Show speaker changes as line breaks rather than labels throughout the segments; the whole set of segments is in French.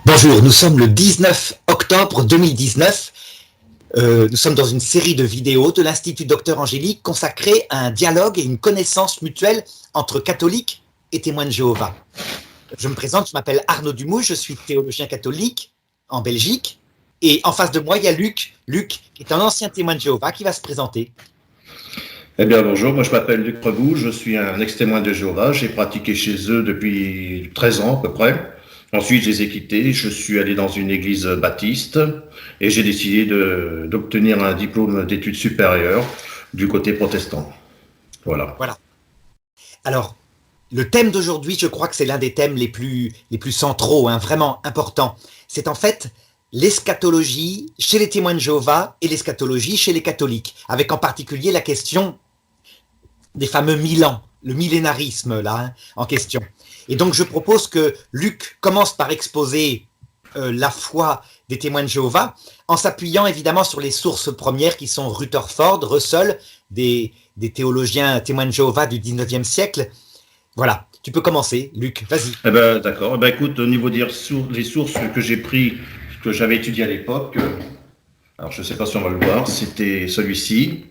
Bonjour, nous sommes le 19 octobre 2019. Nous sommes dans une série de vidéos de l'Institut Docteur Angélique consacrée à un dialogue et une connaissance mutuelle entre catholiques et témoins de Jéhovah. Je me présente, je m'appelle Arnaud Dumouche, je suis théologien catholique en Belgique. Et en face de moi, il y a Luc. Luc est un ancien témoin de Jéhovah qui va se présenter.
Eh bien bonjour, moi je m'appelle Luc Prebout, je suis un ex-témoin de Jéhovah, j'ai pratiqué chez eux depuis 13 ans à peu près. Ensuite je les ai quittés, je suis allé dans une église baptiste et j'ai décidé d'obtenir un diplôme d'études supérieures du côté protestant. Voilà.
Alors, le thème d'aujourd'hui, je crois que c'est l'un des thèmes les plus centraux, vraiment importants. C'est en fait l'eschatologie chez les témoins de Jéhovah et l'eschatologie chez les catholiques, avec en particulier la question des fameux 1000 ans, le millénarisme là en question. Et donc je propose que Luc commence par exposer la foi des témoins de Jéhovah, en s'appuyant évidemment sur les sources premières qui sont Rutherford, Russell, des théologiens témoins de Jéhovah du 19e siècle. Voilà, tu peux commencer, Luc, vas-y.
Eh ben d'accord, écoute, au niveau des sources que j'ai pris, que j'avais étudié à l'époque, alors je ne sais pas si on va le voir, c'était celui-ci.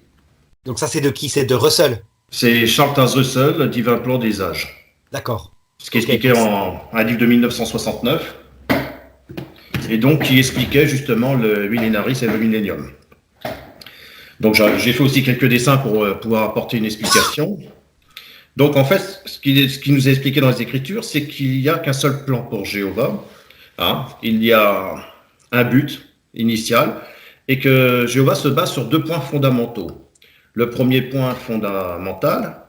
Donc ça c'est de qui? C'est de Russell?
C'est Charles Taze Russell, le divin plan des âges.
D'accord.
Ce qui expliquait un livre de 1969, et donc qui expliquait justement le millénarisme et le millénium. Donc j'ai fait aussi quelques dessins pour pouvoir apporter une explication. Donc en fait, ce qui nous est expliqué dans les Écritures, c'est qu'il n'y a qu'un seul plan pour Jéhovah. Il y a un but initial, et que Jéhovah se base sur 2 points fondamentaux. Le premier point fondamental,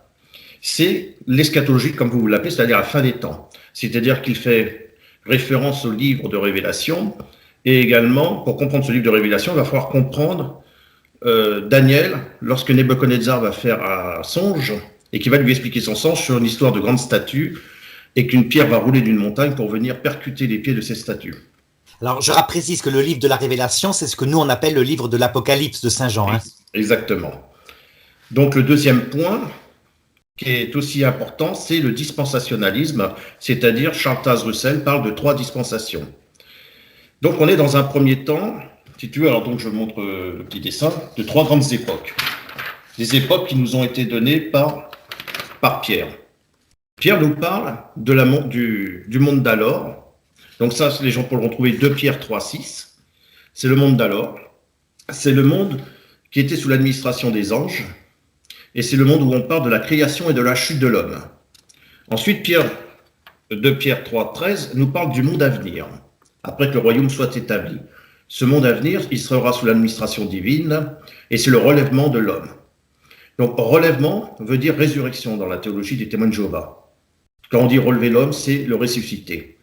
c'est l'eschatologie, comme vous l'appelez, c'est-à-dire la fin des temps. C'est-à-dire qu'il fait référence au livre de Révélation, et également, pour comprendre ce livre de Révélation, il va falloir comprendre Daniel, lorsque Nebuchadnezzar va faire un songe, et qu'il va lui expliquer son songe sur une histoire de grande statue, et qu'une pierre va rouler d'une montagne pour venir percuter les pieds de cette statue.
Alors, je précise que le livre de la Révélation, c'est ce que nous, on appelle le livre de l'Apocalypse de Saint Jean.
Exactement. Donc, le deuxième point, qui est aussi important, c'est le dispensationalisme, c'est-à-dire Charles Taze Russell parle de 3 dispensations. Donc, on est dans un premier temps, si tu veux, alors donc je montre le petit dessin, de 3 grandes époques. Des époques qui nous ont été données par Pierre. Pierre nous parle du monde d'alors. Donc ça, les gens pourront retrouver 2 Pierre 3,6. C'est le monde d'alors. C'est le monde qui était sous l'administration des anges. Et c'est le monde où on parle de la création et de la chute de l'homme. Ensuite, 2 Pierre 3,13 nous parle du monde à venir, après que le royaume soit établi. Ce monde à venir, il sera sous l'administration divine, et c'est le relèvement de l'homme. Donc, relèvement veut dire résurrection dans la théologie des témoins de Jéhovah. Quand on dit relever l'homme, c'est le ressusciter.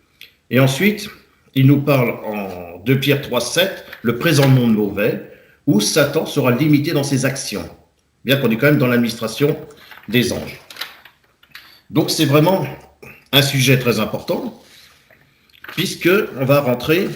Et ensuite, il nous parle en 2 Pierre 3,7, le présent monde mauvais, où Satan sera limité dans ses actions, bien qu'on est quand même dans l'administration des anges. Donc c'est vraiment un sujet très important, puisqu'on va rentrer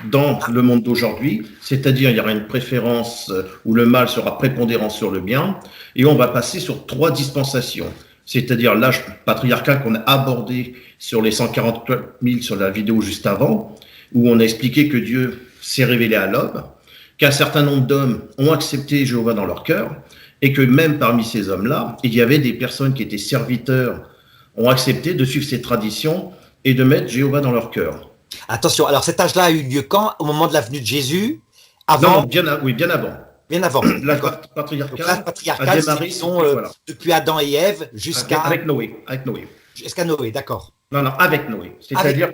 dans le monde d'aujourd'hui, c'est-à-dire il y aura une préférence où le mal sera prépondérant sur le bien, et on va passer sur 3 dispensations, c'est-à-dire l'âge patriarcal qu'on a abordé sur les 140 000 sur la vidéo juste avant, où on a expliqué que Dieu s'est révélé à l'homme, qu'un certain nombre d'hommes ont accepté Jéhovah dans leur cœur, et que même parmi ces hommes-là, il y avait des personnes qui étaient serviteurs, ont accepté de suivre ces traditions et de mettre Jéhovah dans leur cœur.
Attention, alors cet âge-là a eu lieu quand? Au moment de la venue de Jésus? Avant?
Non, bien avant.
Bien avant.
L'âge patriarcal
a démarré, voilà, depuis Adam et Ève jusqu'à...
Avec Noé.
Jusqu'à Noé, d'accord.
Non, avec Noé. C'est-à-dire...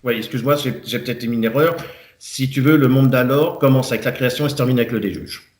Oui, excuse-moi, j'ai peut-être émis une erreur. Si tu veux, le monde d'alors commence avec la création et se termine avec le déluge.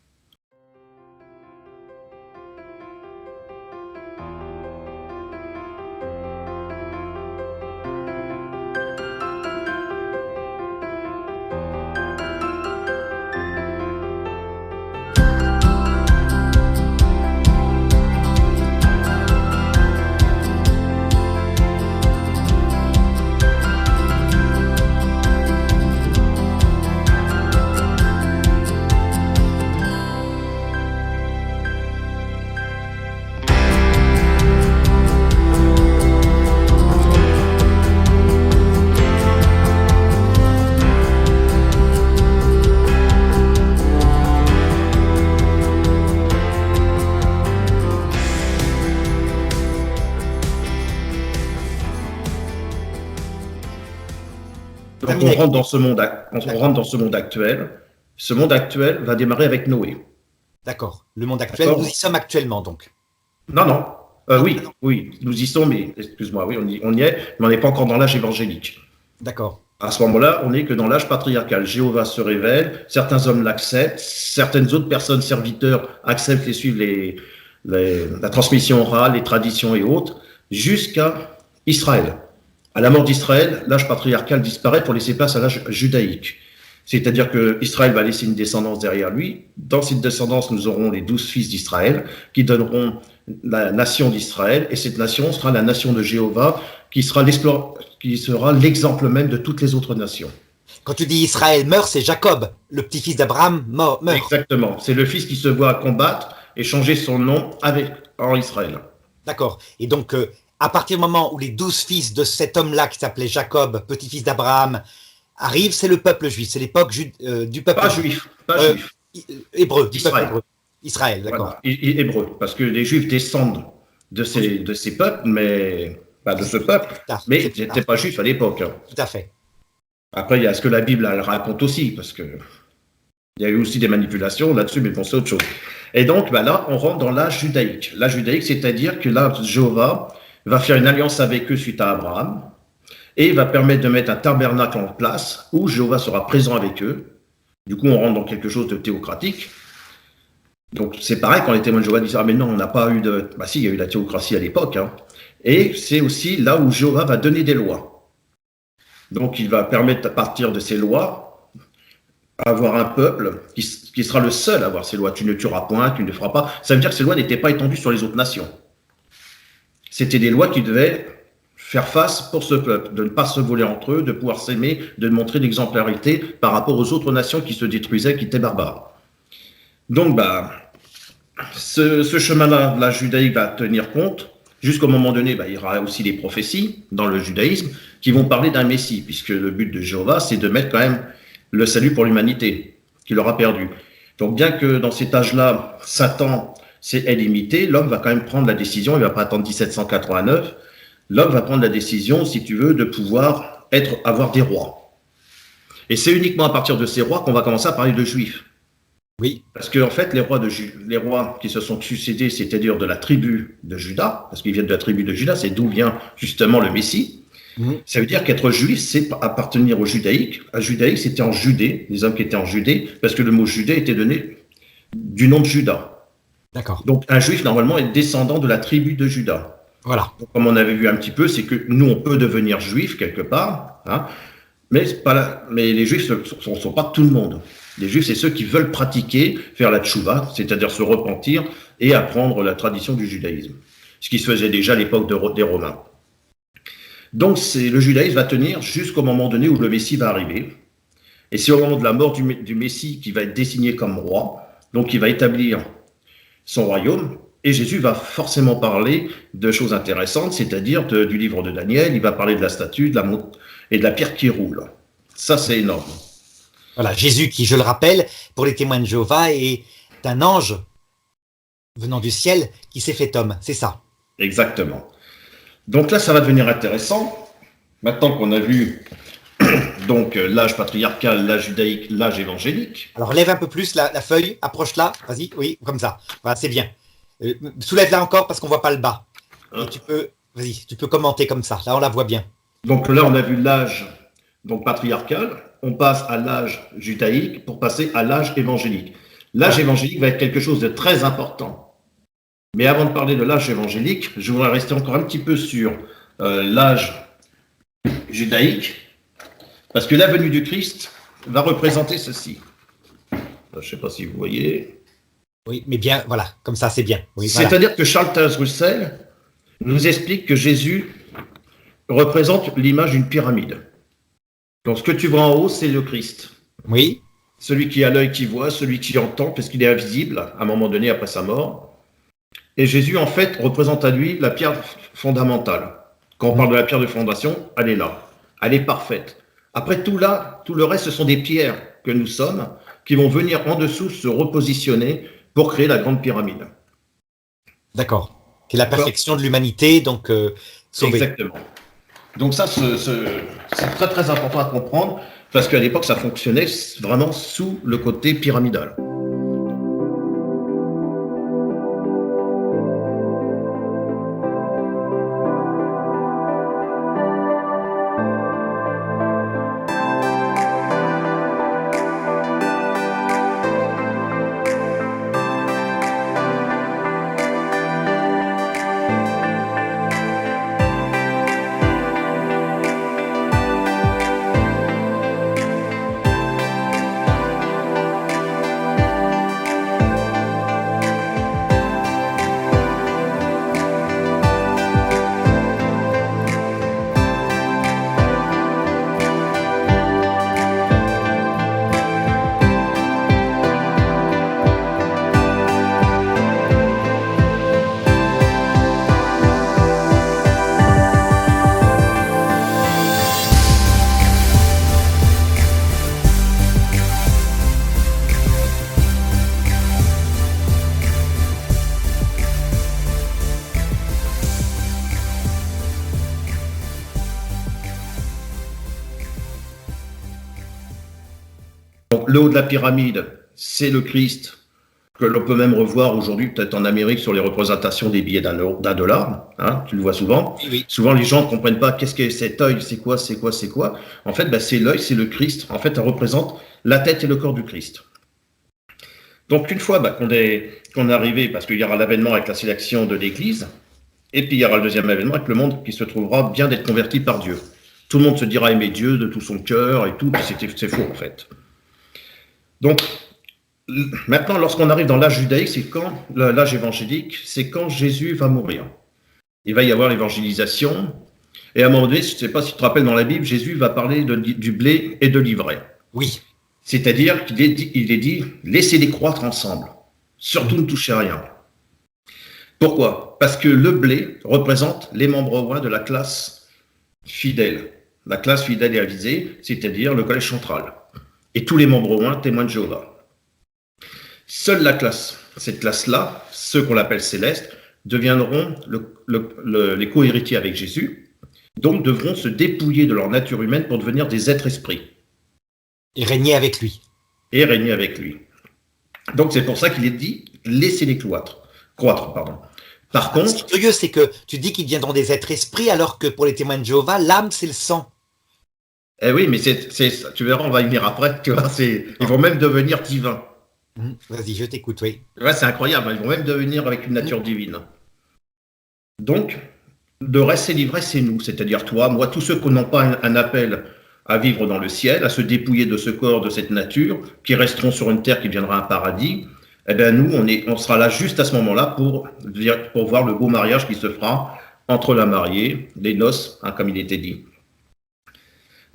quand on rentre dans ce monde, quand on rentre dans ce monde actuel va démarrer avec Noé.
D'accord. Le monde actuel, nous y sommes actuellement donc.
Non, non. Oui, oui, nous y sommes, mais excuse-moi, oui, on y est, mais on n'est pas encore dans l'âge évangélique.
D'accord.
À ce moment-là, on n'est que dans l'âge patriarcal. Jéhovah se révèle, certains hommes l'acceptent, certaines autres personnes, serviteurs, acceptent et suivent la transmission orale, les traditions et autres, jusqu'à Israël. À la mort d'Israël, l'âge patriarcal disparaît pour laisser place à l'âge judaïque. C'est-à-dire que Israël va laisser une descendance derrière lui. Dans cette descendance, nous aurons les 12 fils d'Israël qui donneront la nation d'Israël. Et cette nation sera la nation de Jéhovah qui sera l'exemple même de toutes les autres nations.
Quand tu dis Israël meurt, c'est Jacob, le petit-fils d'Abraham, meurt.
Exactement. C'est le fils qui se voit combattre et changer son nom en Israël.
D'accord. Et donc, à partir du moment où les 12 fils de cet homme-là qui s'appelait Jacob, petit-fils d'Abraham, arrivent, c'est le peuple juif, c'est l'époque du peuple
pas juif.
Hébreu,
d'Israël.
Israël, d'accord.
Voilà. Hébreu, parce que les juifs descendent de ces peuples, mais pas de ce peuple, mais ils n'étaient pas juifs à l'époque.
Tout à fait.
Après, il y a ce que la Bible elle raconte aussi, parce que il y a eu aussi des manipulations là-dessus, mais bon, c'est autre chose. Et donc, là, on rentre dans l'âge judaïque. L'âge judaïque, c'est-à-dire que là, Jéhovah va faire une alliance avec eux suite à Abraham, et va permettre de mettre un tabernacle en place où Jéhovah sera présent avec eux. Du coup, on rentre dans quelque chose de théocratique. Donc, c'est pareil quand les témoins de Jéhovah disent « Ah, mais non, on n'a pas eu de… » Bah si, il y a eu la théocratie à l'époque. Hein. Et c'est aussi là où Jéhovah va donner des lois. Donc, il va permettre, à partir de ces lois, avoir un peuple qui sera le seul à avoir ces lois. Tu ne tueras point, tu ne feras pas. Ça veut dire que ces lois n'étaient pas étendues sur les autres nations. C'était des lois qui devaient faire face pour ce peuple, de ne pas se voler entre eux, de pouvoir s'aimer, de montrer l'exemplarité par rapport aux autres nations qui se détruisaient, qui étaient barbares. Donc, ce chemin-là, la judaïque va tenir compte, jusqu'au moment donné, il y aura aussi des prophéties dans le judaïsme qui vont parler d'un Messie, puisque le but de Jéhovah, c'est de mettre quand même le salut pour l'humanité, qu'il aura perdu. Donc, bien que dans cet âge-là, Satan est limité, l'homme va quand même prendre la décision, il ne va pas attendre 1789, l'homme va prendre la décision, si tu veux, de pouvoir avoir des rois. Et c'est uniquement à partir de ces rois qu'on va commencer à parler de juifs.
Oui.
Parce qu'en fait, les rois qui se sont succédés, c'est-à-dire de la tribu de Juda, parce qu'ils viennent de la tribu de Juda, c'est d'où vient justement le Messie. Ça veut dire qu'être juif, c'est appartenir au judaïque. À judaïque, c'était en Judée, les hommes qui étaient en Judée, parce que le mot Judée était donné du nom de Juda.
D'accord.
Donc, un juif, normalement, est descendant de la tribu de Juda.
Voilà.
Donc, comme on avait vu un petit peu, c'est que nous, on peut devenir juif quelque part, hein, mais les juifs ne sont pas tout le monde. Les juifs, c'est ceux qui veulent pratiquer, faire la tchouva, c'est-à-dire se repentir et apprendre la tradition du judaïsme. Ce qui se faisait déjà à l'époque des Romains. Donc, le judaïsme va tenir jusqu'au moment donné où le Messie va arriver. Et c'est au moment de la mort du Messie qui va être désigné comme roi, donc il va établir son royaume. Et Jésus va forcément parler de choses intéressantes, c'est-à-dire du livre de Daniel, il va parler de la statue et de la pierre qui roule. Ça, c'est énorme.
Voilà, Jésus qui, je le rappelle, pour les témoins de Jéhovah, est un ange venant du ciel qui s'est fait homme, c'est ça.
Exactement. Donc là, ça va devenir intéressant. Maintenant qu'on a vu donc l'âge patriarcal, l'âge judaïque, l'âge évangélique.
Alors lève un peu plus la feuille, approche-la, vas-y, oui, comme ça. Voilà, c'est bien. Soulève-la encore parce qu'on voit pas le bas. Et tu peux commenter comme ça. Là, on la voit bien.
Donc là, on a vu l'âge patriarcal. On passe à l'âge judaïque pour passer à l'âge évangélique. L'âge évangélique va être quelque chose de très important. Mais avant de parler de l'âge évangélique, je voudrais rester encore un petit peu sur l'âge judaïque, parce que la venue du Christ va représenter ceci. Je ne sais pas si vous voyez.
Oui, mais bien, voilà, comme ça, c'est bien. Oui,
c'est-à-dire que Charles Taze Russell nous explique que Jésus représente l'image d'une pyramide. Donc, ce que tu vois en haut, c'est le Christ.
Oui.
Celui qui a l'œil qui voit, celui qui entend, parce qu'il est invisible à un moment donné après sa mort. Et Jésus, en fait, représente à lui la pierre fondamentale. Quand on parle de la pierre de fondation, elle est là. Elle est parfaite. Après tout le reste, ce sont des pierres que nous sommes, qui vont venir en dessous se repositionner pour créer la grande pyramide.
D'accord. C'est la perfection de l'humanité, donc sauvée.
Exactement. Donc ça, c'est très très important à comprendre parce qu'à l'époque, ça fonctionnait vraiment sous le côté pyramidal. Donc, le haut de la pyramide, c'est le Christ, que l'on peut même revoir aujourd'hui, peut-être en Amérique, sur les représentations des billets d'un dollar. Hein, tu le vois souvent.
Oui, oui.
Souvent, les gens ne comprennent pas qu'est-ce que cet œil, c'est quoi, c'est quoi, c'est quoi. En fait, c'est l'œil, c'est le Christ. En fait, ça représente la tête et le corps du Christ. Donc, une fois qu'on est arrivé, parce qu'il y aura l'avènement avec la sélection de l'Église, et puis il y aura le deuxième avènement avec le monde qui se trouvera bien d'être converti par Dieu. Tout le monde se dira aimer Dieu de tout son cœur et tout, c'est faux en fait. Donc, maintenant, lorsqu'on arrive dans l'âge judaïque, c'est quand l'âge évangélique, c'est quand Jésus va mourir. Il va y avoir l'évangélisation, et à un moment donné, je ne sais pas si tu te rappelles dans la Bible, Jésus va parler du blé et de l'ivraie.
Oui.
C'est-à-dire qu'il est dit, laissez-les croître ensemble, surtout ne touchez à rien. Pourquoi? Parce que le blé représente les membres rois de la classe fidèle. La classe fidèle et avisée, c'est-à-dire le collège central. Et tous les membres rois témoins de Jéhovah. Seule la classe, cette classe-là, ceux qu'on appelle célestes, deviendront les co-héritiers avec Jésus, donc devront se dépouiller de leur nature humaine pour devenir des êtres esprits.
Et régner avec lui.
Et régner avec lui. Donc c'est pour ça qu'il est dit, laissez-les croître. Par contre,
ce qui est curieux, c'est que tu dis qu'ils deviendront des êtres esprits, alors que pour les témoins de Jéhovah, l'âme, c'est le sang.
Eh oui, mais tu verras, on va y venir après. Tu vois, ils vont même devenir divins.
Vas-y, je t'écoute, oui.
Ouais, c'est incroyable, ils vont même devenir avec une nature divine. Donc, le reste, c'est livré, c'est nous, c'est-à-dire toi, moi, tous ceux qui n'ont pas un appel à vivre dans le ciel, à se dépouiller de ce corps, de cette nature, qui resteront sur une terre qui deviendra un paradis. Eh bien, nous, on sera là juste à ce moment-là pour voir le beau mariage qui se fera entre la mariée, les noces, hein, comme il était dit.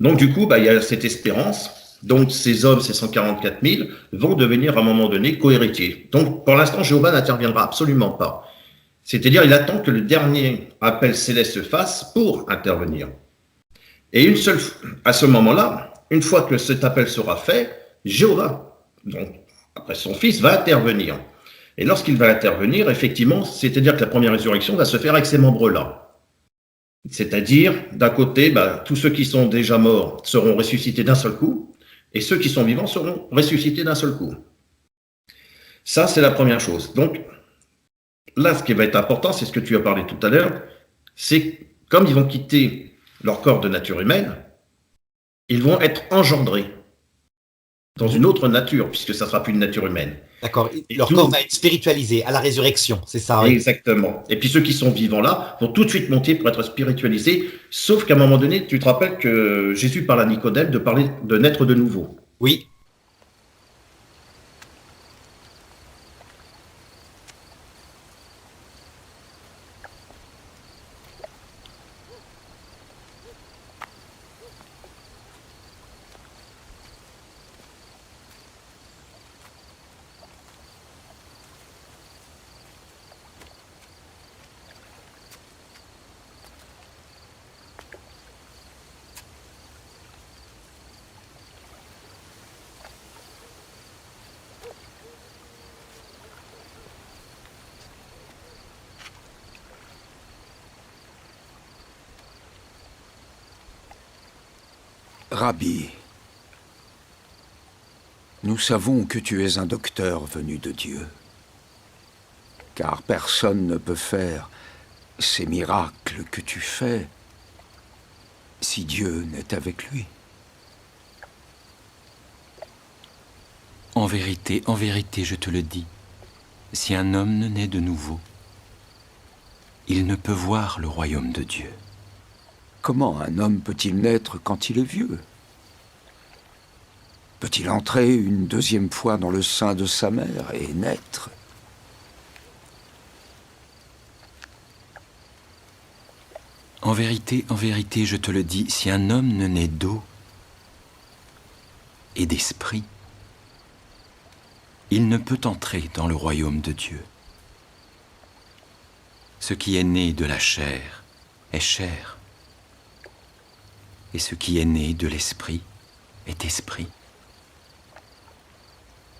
Donc, du coup, il y a cette espérance. Donc, ces hommes, ces 144 000, vont devenir à un moment donné co-héritiers. Donc, pour l'instant, Jéhovah n'interviendra absolument pas. C'est-à-dire, il attend que le dernier appel céleste se fasse pour intervenir. Et à ce moment-là, une fois que cet appel sera fait, Jéhovah, donc après son fils, va intervenir. Et lorsqu'il va intervenir, effectivement, c'est-à-dire que la première résurrection va se faire avec ces membres-là. C'est-à-dire, d'un côté, tous ceux qui sont déjà morts seront ressuscités d'un seul coup, et ceux qui sont vivants seront ressuscités d'un seul coup. Ça, c'est la première chose. Donc, là, ce qui va être important, c'est ce que tu as parlé tout à l'heure, c'est comme ils vont quitter leur corps de nature humaine, ils vont être engendrés dans une autre nature, puisque ça ne sera plus une nature humaine.
D'accord, leur corps va être spiritualisé à la résurrection, c'est ça? Oui.
Exactement. Et puis ceux qui sont vivants là vont tout de suite monter pour être spiritualisés, sauf qu'à un moment donné, tu te rappelles que Jésus parle à Nicodème de naître de nouveau.
Oui.
Rabbi, nous savons que tu es un docteur venu de Dieu, car personne ne peut faire ces miracles que tu fais si Dieu n'est avec lui.
En vérité, je te le dis, si un homme ne naît de nouveau, il ne peut voir le royaume de Dieu.
Comment un homme peut-il naître quand il est vieux? Peut-il entrer une deuxième fois dans le sein de sa mère et naître?
En vérité, je te le dis, si un homme ne naît d'eau et d'esprit, il ne peut entrer dans le royaume de Dieu. Ce qui est né de la chair est chair, et ce qui est né de l'esprit est esprit.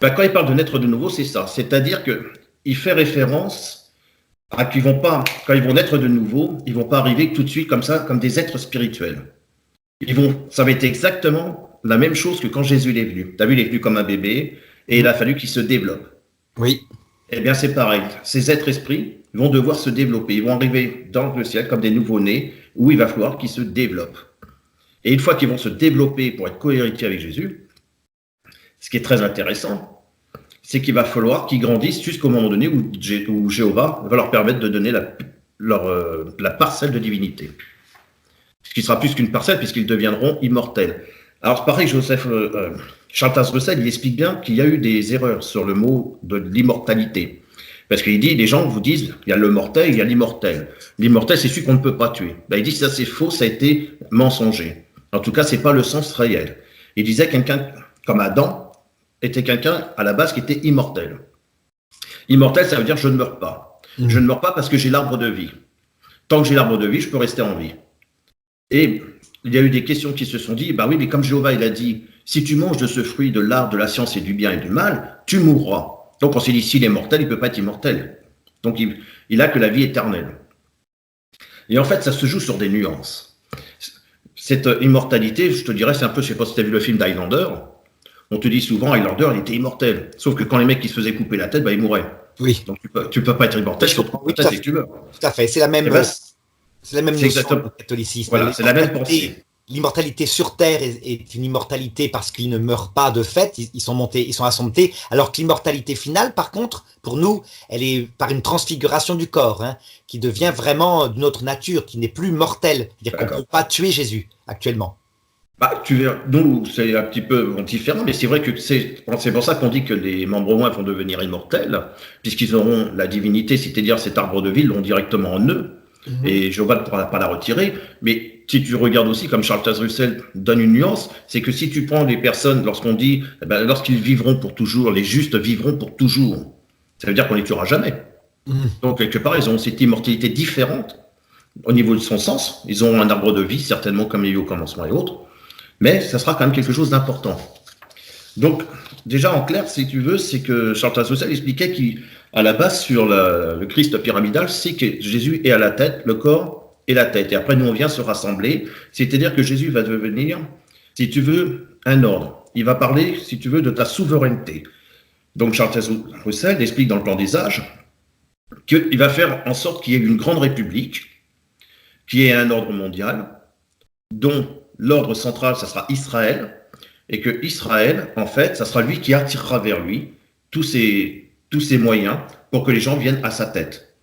Quand il parle de naître de nouveau, c'est ça. C'est-à-dire qu'il fait référence à qu'ils vont pas, quand ils vont naître de nouveau, ils vont pas arriver tout de suite comme ça, comme des êtres spirituels. Ça va être exactement la même chose que quand Jésus est venu. Tu as vu, il est venu comme un bébé et il a fallu qu'il se développe.
Oui.
Eh bien, c'est pareil. Ces êtres esprits vont devoir se développer. Ils vont arriver dans le ciel comme des nouveaux-nés où il va falloir qu'ils se développent. Et une fois qu'ils vont se développer pour être co-héritiers avec Jésus, ce qui est très intéressant, c'est qu'il va falloir qu'ils grandissent jusqu'au moment donné où Jéhovah va leur permettre de donner la parcelle de divinité. Ce qui sera plus qu'une parcelle puisqu'ils deviendront immortels. Alors, pareil, Charles Russell, il explique bien qu'il y a eu des erreurs sur le mot de l'immortalité. Parce qu'il dit, les gens vous disent, il y a le mortel, il y a l'immortel. L'immortel, c'est celui qu'on ne peut pas tuer. Il dit, ça c'est faux, ça a été mensonger. En tout cas, c'est pas le sens réel. Il disait quelqu'un comme Adam était quelqu'un à la base qui était immortel. Immortel, ça veut dire je ne meurs pas. Je ne meurs pas parce que j'ai l'arbre de vie. Tant que j'ai l'arbre de vie, je peux rester en vie. Et il y a eu des questions qui se sont dit, oui, mais comme Jéhovah, il a dit, si tu manges de ce fruit de l'arbre de la science et du bien et du mal, tu mourras. Donc on s'est dit, s'il est mortel, il ne peut pas être immortel. Donc il a que la vie éternelle. Et en fait, ça se joue sur des nuances. Cette immortalité, je te dirais, c'est un peu, je ne sais pas si tu as vu le film d'Highlander, on te dit souvent, Highlander, il était immortel. Sauf que quand les mecs qui se faisaient couper la tête, ils mouraient.
Oui.
Donc tu ne peux pas être immortel,
oui, c'est que tu meurs. Tout à fait, c'est la même, notion du catholicisme.
Voilà, c'est la même pensée.
L'immortalité sur Terre est une immortalité parce qu'ils ne meurent pas de fait, ils sont assomptés, alors que l'immortalité finale, par contre, pour nous, elle est par une transfiguration du corps, qui devient vraiment d'une autre nature, qui n'est plus mortelle. C'est-à-dire qu'on ne peut pas tuer Jésus actuellement.
Nous, c'est un petit peu différent, mais c'est vrai que c'est pour ça qu'on dit que les membres moins vont devenir immortels, puisqu'ils auront la divinité, c'est-à-dire cet arbre de vie, l'ont directement en eux. Et Jéhovah ne pourra pas la retirer, mais si tu regardes aussi, comme Charles Russell donne une nuance, c'est que si tu prends les personnes, lorsqu'on dit, lorsqu'ils vivront pour toujours, les justes vivront pour toujours, ça veut dire qu'on ne les tuera jamais. Donc, quelque part, ils ont cette immortalité différente au niveau de son sens. Ils ont un arbre de vie, certainement comme il y a eu au commencement et autres, mais ça sera quand même quelque chose d'important. Donc, déjà en clair, si tu veux, c'est que Charles Russell expliquait qu'à la base, sur le Christ pyramidal, c'est que Jésus est à la tête, le corps et la tête. Et après, nous, on vient se rassembler. C'est-à-dire que Jésus va devenir, si tu veux, un ordre. Il va parler, si tu veux, de ta souveraineté. Donc, Charles Russell explique dans le plan des âges qu'il va faire en sorte qu'il y ait une grande république, qui est un ordre mondial, dont l'ordre central, ça sera Israël, et que Israël, en fait, ça sera lui qui attirera vers lui tous ces moyens pour que les gens viennent à sa tête.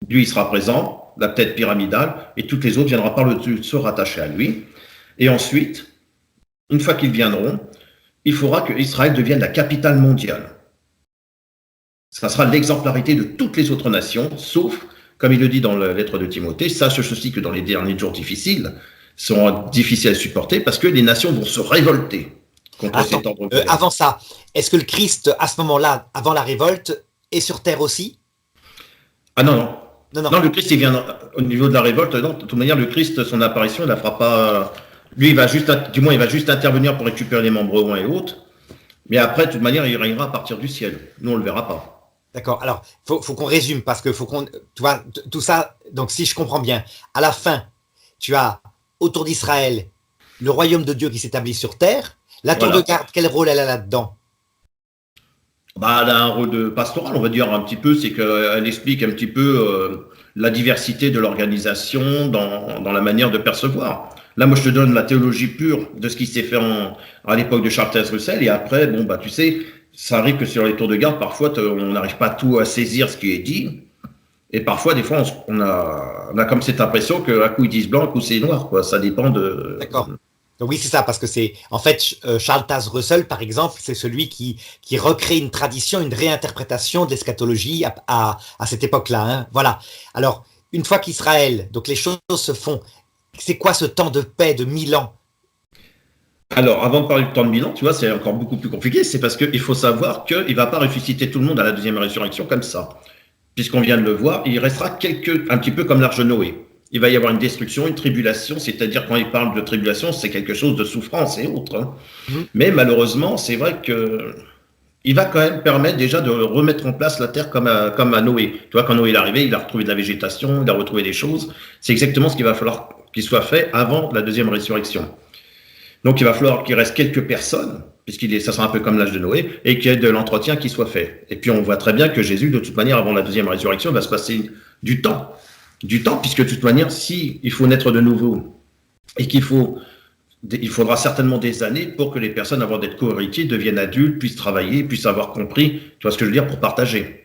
Lui, il sera présent, la tête pyramidale, et toutes les autres viendront par le dessus se rattacher à lui. Et ensuite, une fois qu'ils viendront, il faudra que Israël devienne la capitale mondiale. Ça sera l'exemplarité de toutes les autres nations, sauf, comme il le dit dans la lettre de Timothée, sache ceci que dans les derniers jours difficiles, seront difficiles à supporter parce que les nations vont se révolter contre cet ordre.
Avant ça, est-ce que le Christ, à ce moment-là, avant la révolte, est sur terre aussi?
Ah non, le Christ, il vient au niveau de la révolte. Non, de toute manière, le Christ, son apparition, il ne la fera pas. Lui, il va juste intervenir pour récupérer les membres et autres. Mais après, de toute manière, il régnera à partir du ciel. Nous, on ne le verra pas.
D'accord. Alors, faut qu'on résume parce que faut qu'on, tu vois, tout ça. Donc, si je comprends bien, à la fin, tu as autour d'Israël le royaume de Dieu qui s'établit sur terre. La tour
Voilà.
de garde, quel rôle elle a là-dedans?
Bah, elle a un rôle de pastoral, on va dire un petit peu, c'est qu'elle explique un petit peu la diversité de l'organisation dans la manière de percevoir. Là, moi, je te donne la théologie pure de ce qui s'est fait à l'époque de Charles Taze Russell, et après, bon, bah, tu sais, ça arrive que sur les tours de garde, parfois, on n'arrive pas tout à saisir ce qui est dit, et parfois, des fois, on a comme cette impression qu'un coup ils disent blanc, un coup c'est noir, quoi. Ça dépend de.
D'accord. Donc oui, c'est ça, parce que c'est en fait Charles Taze Russell, par exemple, c'est celui qui recrée une tradition, une réinterprétation de l'eschatologie à cette époque-là. Hein. Voilà. Alors, une fois qu'Israël, donc les choses se font, c'est quoi ce temps de paix de 1000 ans?
Alors, avant de parler du temps de Milan, tu vois, c'est encore beaucoup plus compliqué. C'est parce qu'il faut savoir qu'il ne va pas ressusciter tout le monde à la deuxième résurrection comme ça. Puisqu'on vient de le voir, il restera un petit peu comme l'arche de Noé. Il va y avoir une destruction, une tribulation, c'est-à-dire quand il parle de tribulation, c'est quelque chose de souffrance et autres. Hein. Mais malheureusement, c'est vrai que il va quand même permettre déjà de remettre en place la terre comme à Noé. Tu vois, quand Noé est arrivé, il a retrouvé de la végétation, il a retrouvé des choses. C'est exactement ce qu'il va falloir qu'il soit fait avant la deuxième résurrection. Donc, il va falloir qu'il reste quelques personnes, ça sera un peu comme l'âge de Noé, et qu'il y ait de l'entretien qui soit fait. Et puis, on voit très bien que Jésus, de toute manière, avant la deuxième résurrection, va se passer du temps. Du temps, puisque de toute manière, si il faut naître de nouveau, et il faudra certainement des années pour que les personnes, avant d'être co-héritiers, deviennent adultes, puissent travailler, puissent avoir compris, tu vois ce que je veux dire, pour partager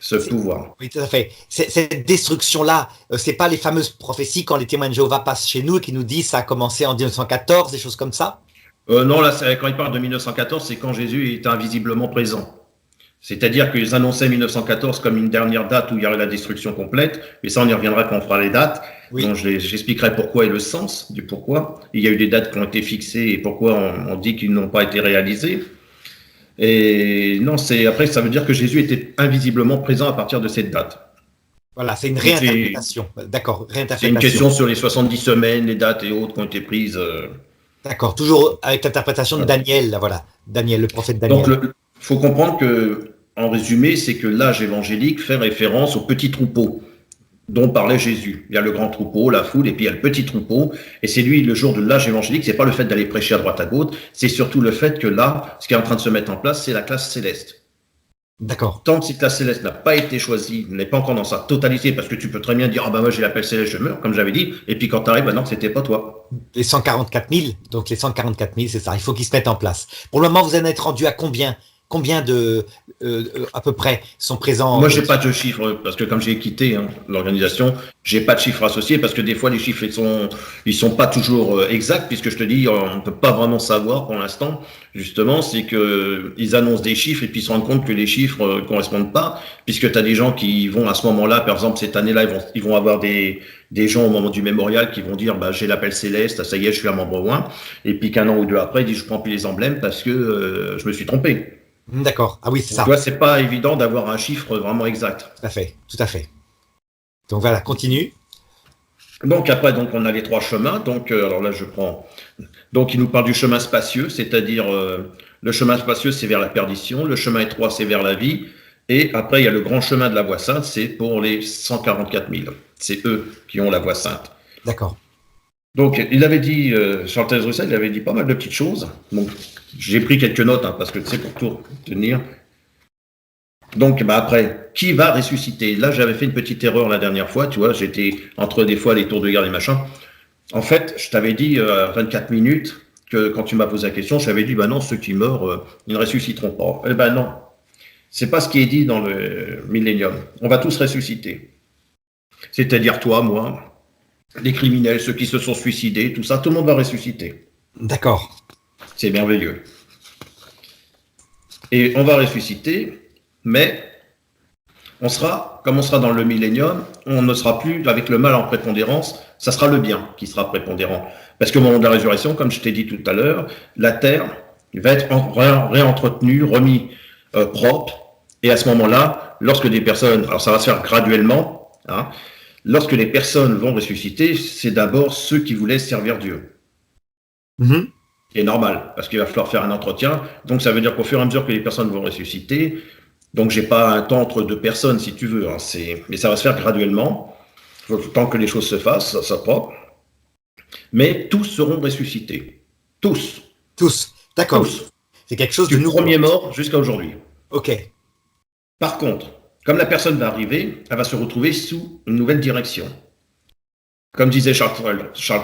ce pouvoir.
Oui, tout à fait. Cette destruction-là, c'est pas les fameuses prophéties quand les témoins de Jéhovah passent chez nous et qui nous disent ça a commencé en 1914, des choses comme ça?
Non, là, quand il parle de 1914, c'est quand Jésus est invisiblement présent. C'est-à-dire qu'ils annonçaient 1914 comme une dernière date où il y aurait la destruction complète, mais ça, on y reviendra quand on fera les dates.
Oui.
Donc, j'expliquerai pourquoi et le sens du pourquoi. Il y a eu des dates qui ont été fixées et pourquoi on dit qu'ils n'ont pas été réalisés. Et non, après, ça veut dire que Jésus était invisiblement présent à partir de cette date.
Voilà, c'est une réinterprétation. D'accord, réinterprétation.
C'est une question sur les 70 semaines, les dates et autres qui ont été prises.
D'accord, toujours avec l'interprétation de Daniel, là, voilà. Daniel, le prophète Daniel.
Donc, il faut comprendre que, en résumé, c'est que l'âge évangélique fait référence au petit troupeau dont parlait Jésus. Il y a le grand troupeau, la foule, et puis il y a le petit troupeau. Et c'est lui, le jour de l'âge évangélique, c'est pas le fait d'aller prêcher à droite à gauche, c'est surtout le fait que là, ce qui est en train de se mettre en place, c'est la classe céleste.
D'accord.
Tant que cette classe céleste n'a pas été choisie, n'est pas encore dans sa totalité, parce que tu peux très bien dire, ah ben moi j'ai l'appel céleste, je meurs, comme j'avais dit, et puis quand tu arrives, non, c'était pas toi.
Les 144 000, donc les 144 000, c'est ça, il faut qu'ils se mettent en place. Pour le moment, vous en êtes rendu à combien de, à peu près, sont présents?
Moi, j'ai pas de chiffres, parce que comme j'ai quitté l'organisation, j'ai pas de chiffres associés, parce que des fois, les chiffres, ils sont pas toujours exacts, puisque je te dis, on ne peut pas vraiment savoir pour l'instant. Justement, c'est que ils annoncent des chiffres et puis ils se rendent compte que les chiffres correspondent pas, puisque tu as des gens qui vont à ce moment-là, par exemple, cette année-là, ils vont avoir des gens au moment du mémorial qui vont dire, bah, j'ai l'appel céleste, ça y est, je suis un membre loin, et puis qu'un an ou deux après, ils disent, je prends plus les emblèmes parce que je me suis trompé.
D'accord. Ah oui, c'est ça.
Tu vois, c'est pas évident d'avoir un chiffre vraiment exact.
Tout à fait, tout à fait. Donc voilà, continue.
Donc après, donc on a les trois chemins. Donc alors là, je prends. Donc il nous parle du chemin spacieux, c'est-à-dire le chemin spacieux, c'est vers la perdition. Le chemin étroit, c'est vers la vie. Et après, il y a le grand chemin de la voie sainte, c'est pour les 144 000. C'est eux qui ont la voie sainte.
D'accord.
Donc, il avait dit, Charles Taze Russell, il avait dit pas mal de petites choses. Donc, j'ai pris quelques notes, parce que tu sais, pour tout tenir. Donc, bah après, qui va ressusciter? Là, j'avais fait une petite erreur la dernière fois, tu vois, j'étais entre des fois les tours de garde et machin. En fait, je t'avais dit 24 minutes que quand tu m'as posé la question, je t'avais dit, bah non, ceux qui meurent, ils ne ressusciteront pas. Eh ben non, c'est pas ce qui est dit dans le Millennium. On va tous ressusciter. C'est-à-dire toi, moi, les criminels, ceux qui se sont suicidés, tout ça, tout le monde va ressusciter.
D'accord.
C'est merveilleux. Et on va ressusciter, mais comme on sera dans le millénium, on ne sera plus avec le mal en prépondérance, ça sera le bien qui sera prépondérant. Parce qu'au moment de la résurrection, comme je t'ai dit tout à l'heure, la terre va être réentretenue, remis propre, et à ce moment-là, lorsque des personnes, alors ça va se faire graduellement, lorsque les personnes vont ressusciter, c'est d'abord ceux qui voulaient servir Dieu.
Mm-hmm.
C'est normal, parce qu'il va falloir faire un entretien. Donc, ça veut dire qu'au fur et à mesure que les personnes vont ressusciter, donc j'ai pas un temps entre deux personnes, si tu veux, mais ça va se faire graduellement. Tant que les choses se fassent, ça propre. Mais tous seront ressuscités. Tous.
Tous. D'accord.
Tous.
C'est quelque chose de
Du
nouveau.
premier mort jusqu'à aujourd'hui.
Ok.
Par contre, comme la personne va arriver, elle va se retrouver sous une nouvelle direction. Comme disait Charles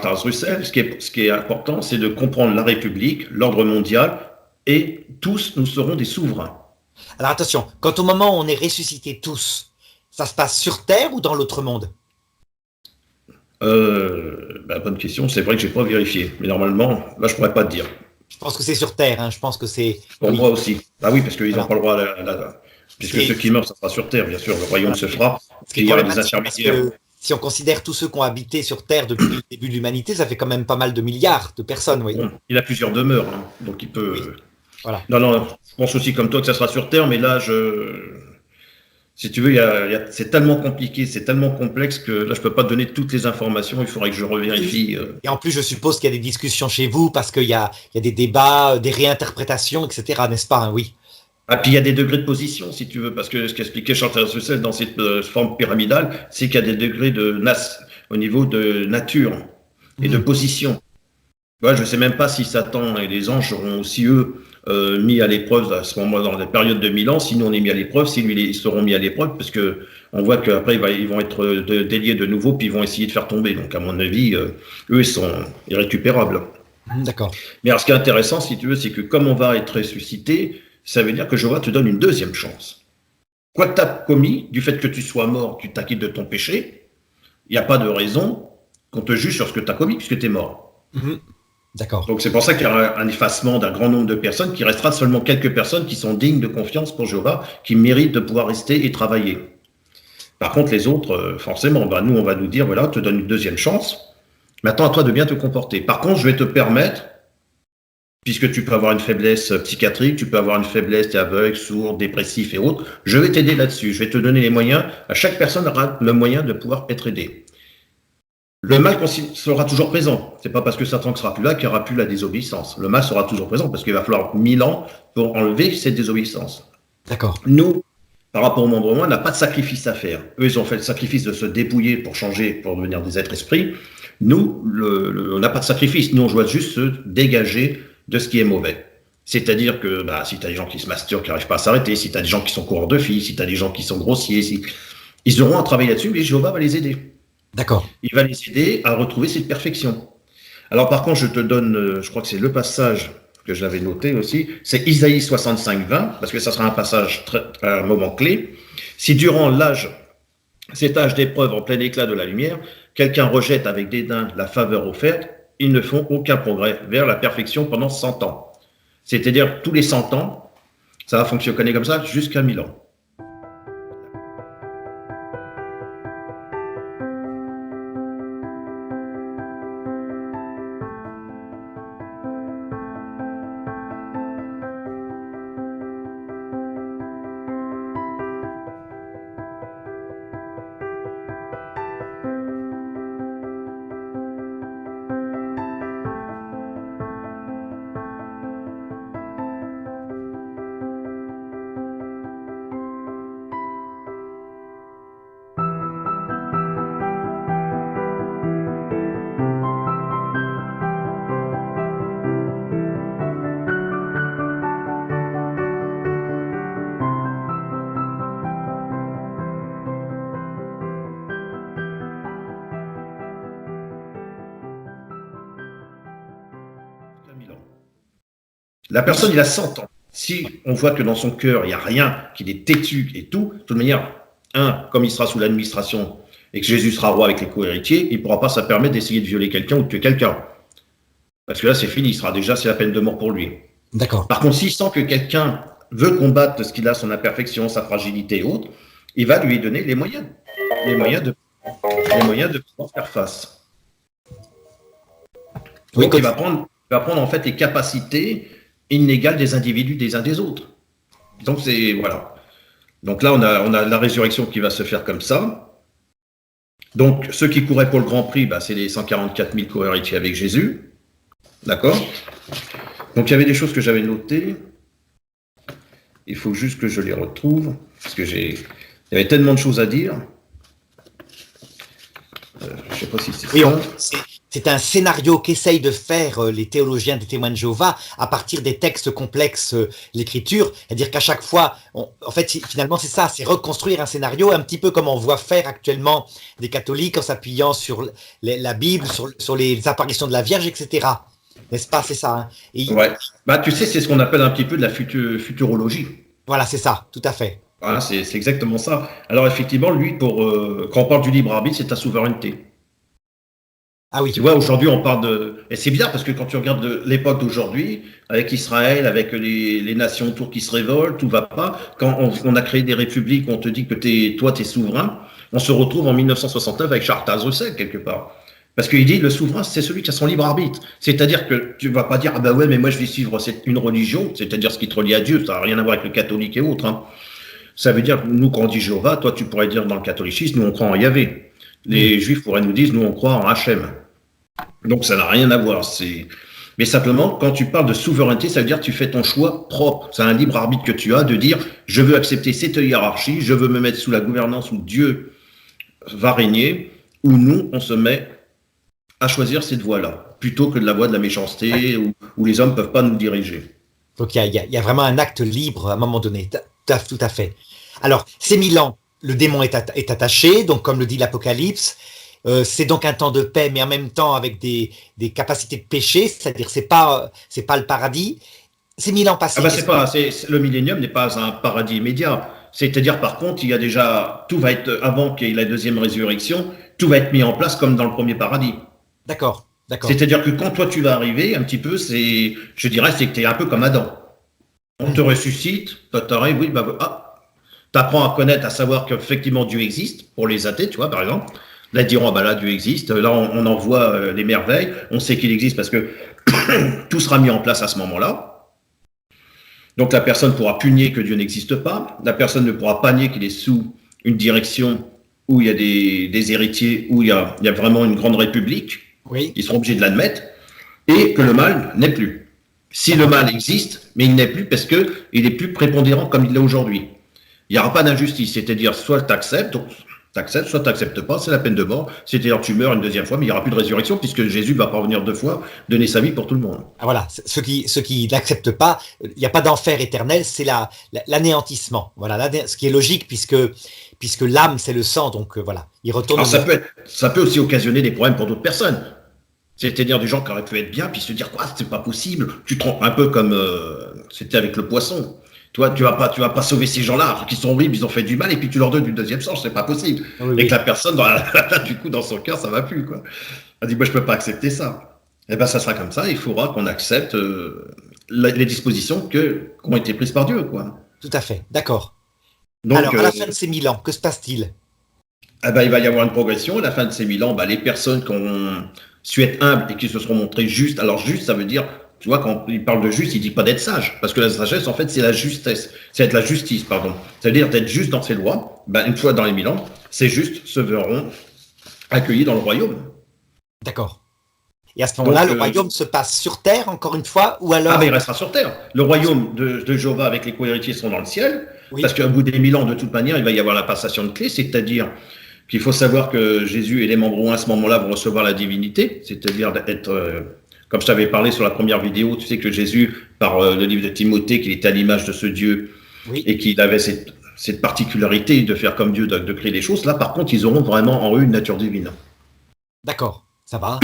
Taze Russell, ce qui est important, c'est de comprendre la République, l'ordre mondial, et tous nous serons des souverains.
Alors attention, quand au moment où on est ressuscités tous, ça se passe sur Terre ou dans l'autre monde?
Bonne question, c'est vrai que je n'ai pas vérifié, mais normalement, là je pourrais pas te dire.
Je pense que c'est sur Terre, hein. Je pense que c'est...
Pour
oui.
moi aussi. Ah oui, parce qu'ils n'ont
Voilà.
pas le droit puisque ceux qui meurent, ça sera sur Terre, bien sûr, le royaume se fera,
Ce qui est
il y aura des
problématique, parce
intermédiaires.
que si on considère tous ceux qui ont habité sur Terre depuis le début de l'humanité, ça fait quand même pas mal de milliards de personnes, oui.
Bon, il a plusieurs demeures, hein, donc il peut...
Oui. Voilà.
Non, je pense aussi comme toi que ça sera sur Terre, mais là, si tu veux, c'est tellement compliqué, c'est tellement complexe que là, je peux pas te donner toutes les informations, il faudrait que je revérifie.
Et en plus, je suppose qu'il y a des discussions chez vous parce qu'il y a des débats, des réinterprétations, etc., n'est-ce pas, hein, oui.
Ah, puis il y a des degrés de position, si tu veux, parce que ce qu'expliquait Chantal Russell dans cette forme pyramidale, c'est qu'il y a des degrés au niveau de nature et de position. Ouais, je ne sais même pas si Satan et les anges seront aussi, eux, mis à l'épreuve à ce moment, dans la période de 1000 ans. Si nous, on est mis à l'épreuve, si lui, ils seront mis à l'épreuve, parce que on voit qu'après, ils vont être déliés de nouveau, puis ils vont essayer de faire tomber. Donc, à mon avis, eux, ils sont irrécupérables.
D'accord.
Mais alors, ce qui est intéressant, si tu veux, c'est que comme on va être ressuscité, ça veut dire que Jéhovah te donne une deuxième chance. Quoi que tu as commis, du fait que tu sois mort, tu t'acquittes de ton péché, il n'y a pas de raison qu'on te juge sur ce que tu as commis, puisque tu es mort.
D'accord.
Donc c'est pour ça qu'il y aura un effacement d'un grand nombre de personnes, qui restera seulement quelques personnes qui sont dignes de confiance pour Jéhovah, qui méritent de pouvoir rester et travailler. Par contre, les autres, forcément, nous, on va nous dire, voilà, te donne une deuxième chance. Maintenant, à toi de bien te comporter. Par contre, je vais te permettre, puisque tu peux avoir une faiblesse psychiatrique, tu peux avoir une faiblesse, t'es aveugle, sourd, dépressif et autres, je vais t'aider là-dessus. Je vais te donner les moyens. À chaque personne aura le moyen de pouvoir être aidée. Le mal sera toujours présent. C'est pas parce que Satan ne sera plus là qu'il n'y aura plus la désobéissance. Le mal sera toujours présent parce qu'il va falloir 1000 ans pour enlever cette désobéissance.
D'accord.
Nous, par rapport au monde romain, on n'a pas de sacrifice à faire. Eux, ils ont fait le sacrifice de se dépouiller pour changer, pour devenir des êtres esprits. Nous, on n'a pas de sacrifice. Nous, on doit juste se dégager de ce qui est mauvais. C'est-à-dire que si tu as des gens qui se masturbent, qui n'arrivent pas à s'arrêter, si tu as des gens qui sont coureurs de filles, si tu as des gens qui sont grossiers, ils auront à travailler là-dessus, mais Jéhovah va les aider.
D'accord.
Il va les aider à retrouver cette perfection. Alors par contre, je te donne, je crois que c'est le passage que j'avais noté aussi, c'est Isaïe 65, 20, parce que ça sera un passage, un moment clé. Si durant cet âge d'épreuve en plein éclat de la lumière, quelqu'un rejette avec dédain la faveur offerte, ils ne font aucun progrès vers la perfection pendant 100 ans. C'est-à-dire, tous les 100 ans, ça va fonctionner comme ça jusqu'à 1000 ans. La personne, il a 100 ans. Si on voit que dans son cœur, il n'y a rien, qu'il est têtu et tout, de toute manière, comme il sera sous l'administration et que Jésus sera roi avec les co-héritiers, il ne pourra pas se permettre d'essayer de violer quelqu'un ou de tuer quelqu'un. Parce que là, c'est fini, c'est la peine de mort pour lui.
D'accord.
Par contre, s'il sent que quelqu'un veut combattre ce qu'il a, son imperfection, sa fragilité et autres, il va lui donner les moyens de pouvoir faire face. Donc, il va prendre en fait les capacités inégales des individus des uns des autres. Donc, voilà. Donc là, on a la résurrection qui va se faire comme ça. Donc, ceux qui couraient pour le Grand Prix, c'est les 144 000 co-héritiers avec Jésus. D'accord ? Donc, il y avait des choses que j'avais notées. Il faut juste que je les retrouve, parce que il y avait tellement de choses à dire. Je ne sais pas si c'est ça.
C'est un scénario qu'essayent de faire les théologiens des témoins de Jéhovah à partir des textes complexes, l'écriture. C'est-à-dire qu'à chaque fois, en fait, finalement, c'est ça, c'est reconstruire un scénario un petit peu comme on voit faire actuellement des catholiques en s'appuyant sur la Bible, sur les apparitions de la Vierge, etc. N'est-ce pas? C'est ça. Hein.
Ouais. Bah, tu sais, c'est ce qu'on appelle un petit peu de la futurologie.
Voilà, c'est ça, tout à fait.
Voilà, c'est exactement ça. Alors effectivement, lui, quand on parle du libre arbitre, c'est ta souveraineté.
Ah oui.
Tu vois, aujourd'hui, on parle de... Et c'est bien parce que quand tu regardes l'époque d'aujourd'hui, avec Israël, avec les nations autour qui se révoltent, tout va pas. Quand on a créé des républiques, on te dit que toi, t'es souverain. On se retrouve en 1969 avec Charles Russell, quelque part. Parce qu'il dit, le souverain, c'est celui qui a son libre arbitre. C'est-à-dire que tu vas pas dire, ah ben ouais, mais moi, je vais suivre une religion, c'est-à-dire ce qui te relie à Dieu, ça n'a rien à voir avec le catholique et autres. Hein. Ça veut dire, nous, quand on dit Jéhovah, toi, tu pourrais dire dans le catholicisme, nous, on croit en Yahvé. Les Juifs pourraient nous dire, nous, on croit en Hachem. Donc, ça n'a rien à voir. Mais simplement, quand tu parles de souveraineté, ça veut dire que tu fais ton choix propre. C'est un libre arbitre que tu as de dire, je veux accepter cette hiérarchie, je veux me mettre sous la gouvernance où Dieu va régner, où nous, on se met à choisir cette voie-là, plutôt que de la voie de la méchanceté, où les hommes ne peuvent pas nous diriger.
Donc, il y a vraiment un acte libre à un moment donné. Tout à fait. Alors, ces 1000 ans, le démon est attaché, donc comme le dit l'Apocalypse, c'est donc un temps de paix, mais en même temps avec des capacités de péché, c'est-à-dire c'est pas le paradis. Ces 1000 ans passés.
Le millénium n'est pas un paradis immédiat. C'est-à-dire, par contre, il y a déjà, tout va être, avant qu'il y ait la deuxième résurrection, tout va être mis en place comme dans le premier paradis.
D'accord.
C'est-à-dire que quand toi tu vas arriver, un petit peu, je dirais, c'est que tu es un peu comme Adam. On te ressuscite, toi t'arrives, oui, t'apprends à connaître, à savoir qu'effectivement Dieu existe, pour les athées, tu vois, par exemple. Là, ils diront, là, Dieu existe. Là, on en voit les merveilles. On sait qu'il existe parce que tout sera mis en place à ce moment-là. Donc, la personne pourra punir que Dieu n'existe pas. La personne ne pourra pas nier qu'il est sous une direction où il y a des héritiers, où il y a vraiment une grande république.
Oui.
Ils seront obligés de l'admettre. Et que le mal n'est plus. Si le mal existe, mais il n'est plus parce qu'il est plus prépondérant comme il l'est aujourd'hui. Il n'y aura pas d'injustice. C'est-à-dire, soit tu acceptes, soit tu n'acceptes pas, c'est la peine de mort. C'est-à-dire tu meurs une deuxième fois, mais il n'y aura plus de résurrection puisque Jésus ne va pas revenir 2 fois, donner sa vie pour tout le monde.
Ah, voilà, ceux qui n'acceptent pas, il n'y a pas d'enfer éternel, c'est l'anéantissement. Voilà, ce qui est logique puisque l'âme c'est le sang, donc voilà, il retourne.
Alors, ça peut aussi occasionner des problèmes pour d'autres personnes. C'est-à-dire des gens qui auraient pu être bien, puis se dire quoi, c'est pas possible. Tu te rends un peu comme c'était avec le poisson. Toi, tu vas pas sauver ces gens-là qui sont horribles, ils ont fait du mal, et puis tu leur donnes une deuxième chance, c'est pas possible. Oui, et que la personne, du coup, dans son cœur, ça va plus, quoi. Elle dit, moi, je peux pas accepter ça. Eh ben, ça sera comme ça. Il faudra qu'on accepte les dispositions qui ont été prises par Dieu, quoi.
Tout à fait, d'accord. Donc, alors, à la fin de ces 1000 ans, que se passe-t-il?
Eh ben, il va y avoir une progression. À la fin de ces 1000 ans, les personnes qui ont su être humbles et qui se seront montrées justes. Alors, juste, ça veut dire. Tu vois, quand il parle de juste, il dit pas d'être sage. Parce que la sagesse, en fait, c'est la justesse. C'est être la justice, pardon. C'est-à-dire d'être juste dans ses lois. Une fois dans les 1000 ans, ces justes se verront accueillis dans le royaume.
D'accord. Et à ce moment-là, le royaume se passe sur terre, encore une fois, ou alors...
Ah, mais il restera sur terre. Le royaume de Jéhovah avec les co-héritiers seront dans le ciel. Oui. Parce qu'au bout des 1000 ans, de toute manière, il va y avoir la passation de clés. C'est-à-dire qu'il faut savoir que Jésus et les membres à ce moment-là vont recevoir la divinité. C'est-à-dire d'être... Comme je t'avais parlé sur la première vidéo, tu sais que Jésus, par le livre de Timothée, qu'il était à l'image de ce Dieu, oui. Et qu'il avait cette particularité de faire comme Dieu, de créer des choses. Là, par contre, ils auront vraiment en eux une nature divine.
D'accord, ça va.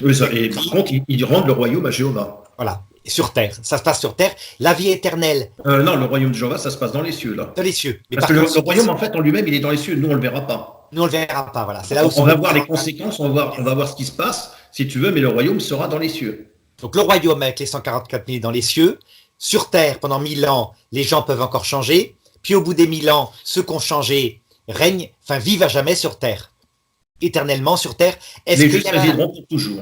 Oui, et par contre, ils rendent le royaume à Jéhovah.
Voilà, et sur terre, ça se passe sur terre. La vie éternelle.
Non, le royaume de Jéhovah, ça se passe dans les cieux, là.
Dans les cieux.
Mais parce que le royaume, en fait, en lui-même, il est dans les cieux. Nous, on le verra pas.
Nous, on le verra pas, voilà. C'est là où
on va voir les conséquences, on va voir ce qui se passe, si tu veux, mais le royaume sera dans les cieux.
Donc le royaume avec les 144 000 dans les cieux, sur terre pendant 1000 ans, les gens peuvent encore changer, puis au bout des 1000 ans, ceux qui ont changé règnent, vivent à jamais sur terre, éternellement sur terre.
Les justes résideront pour toujours.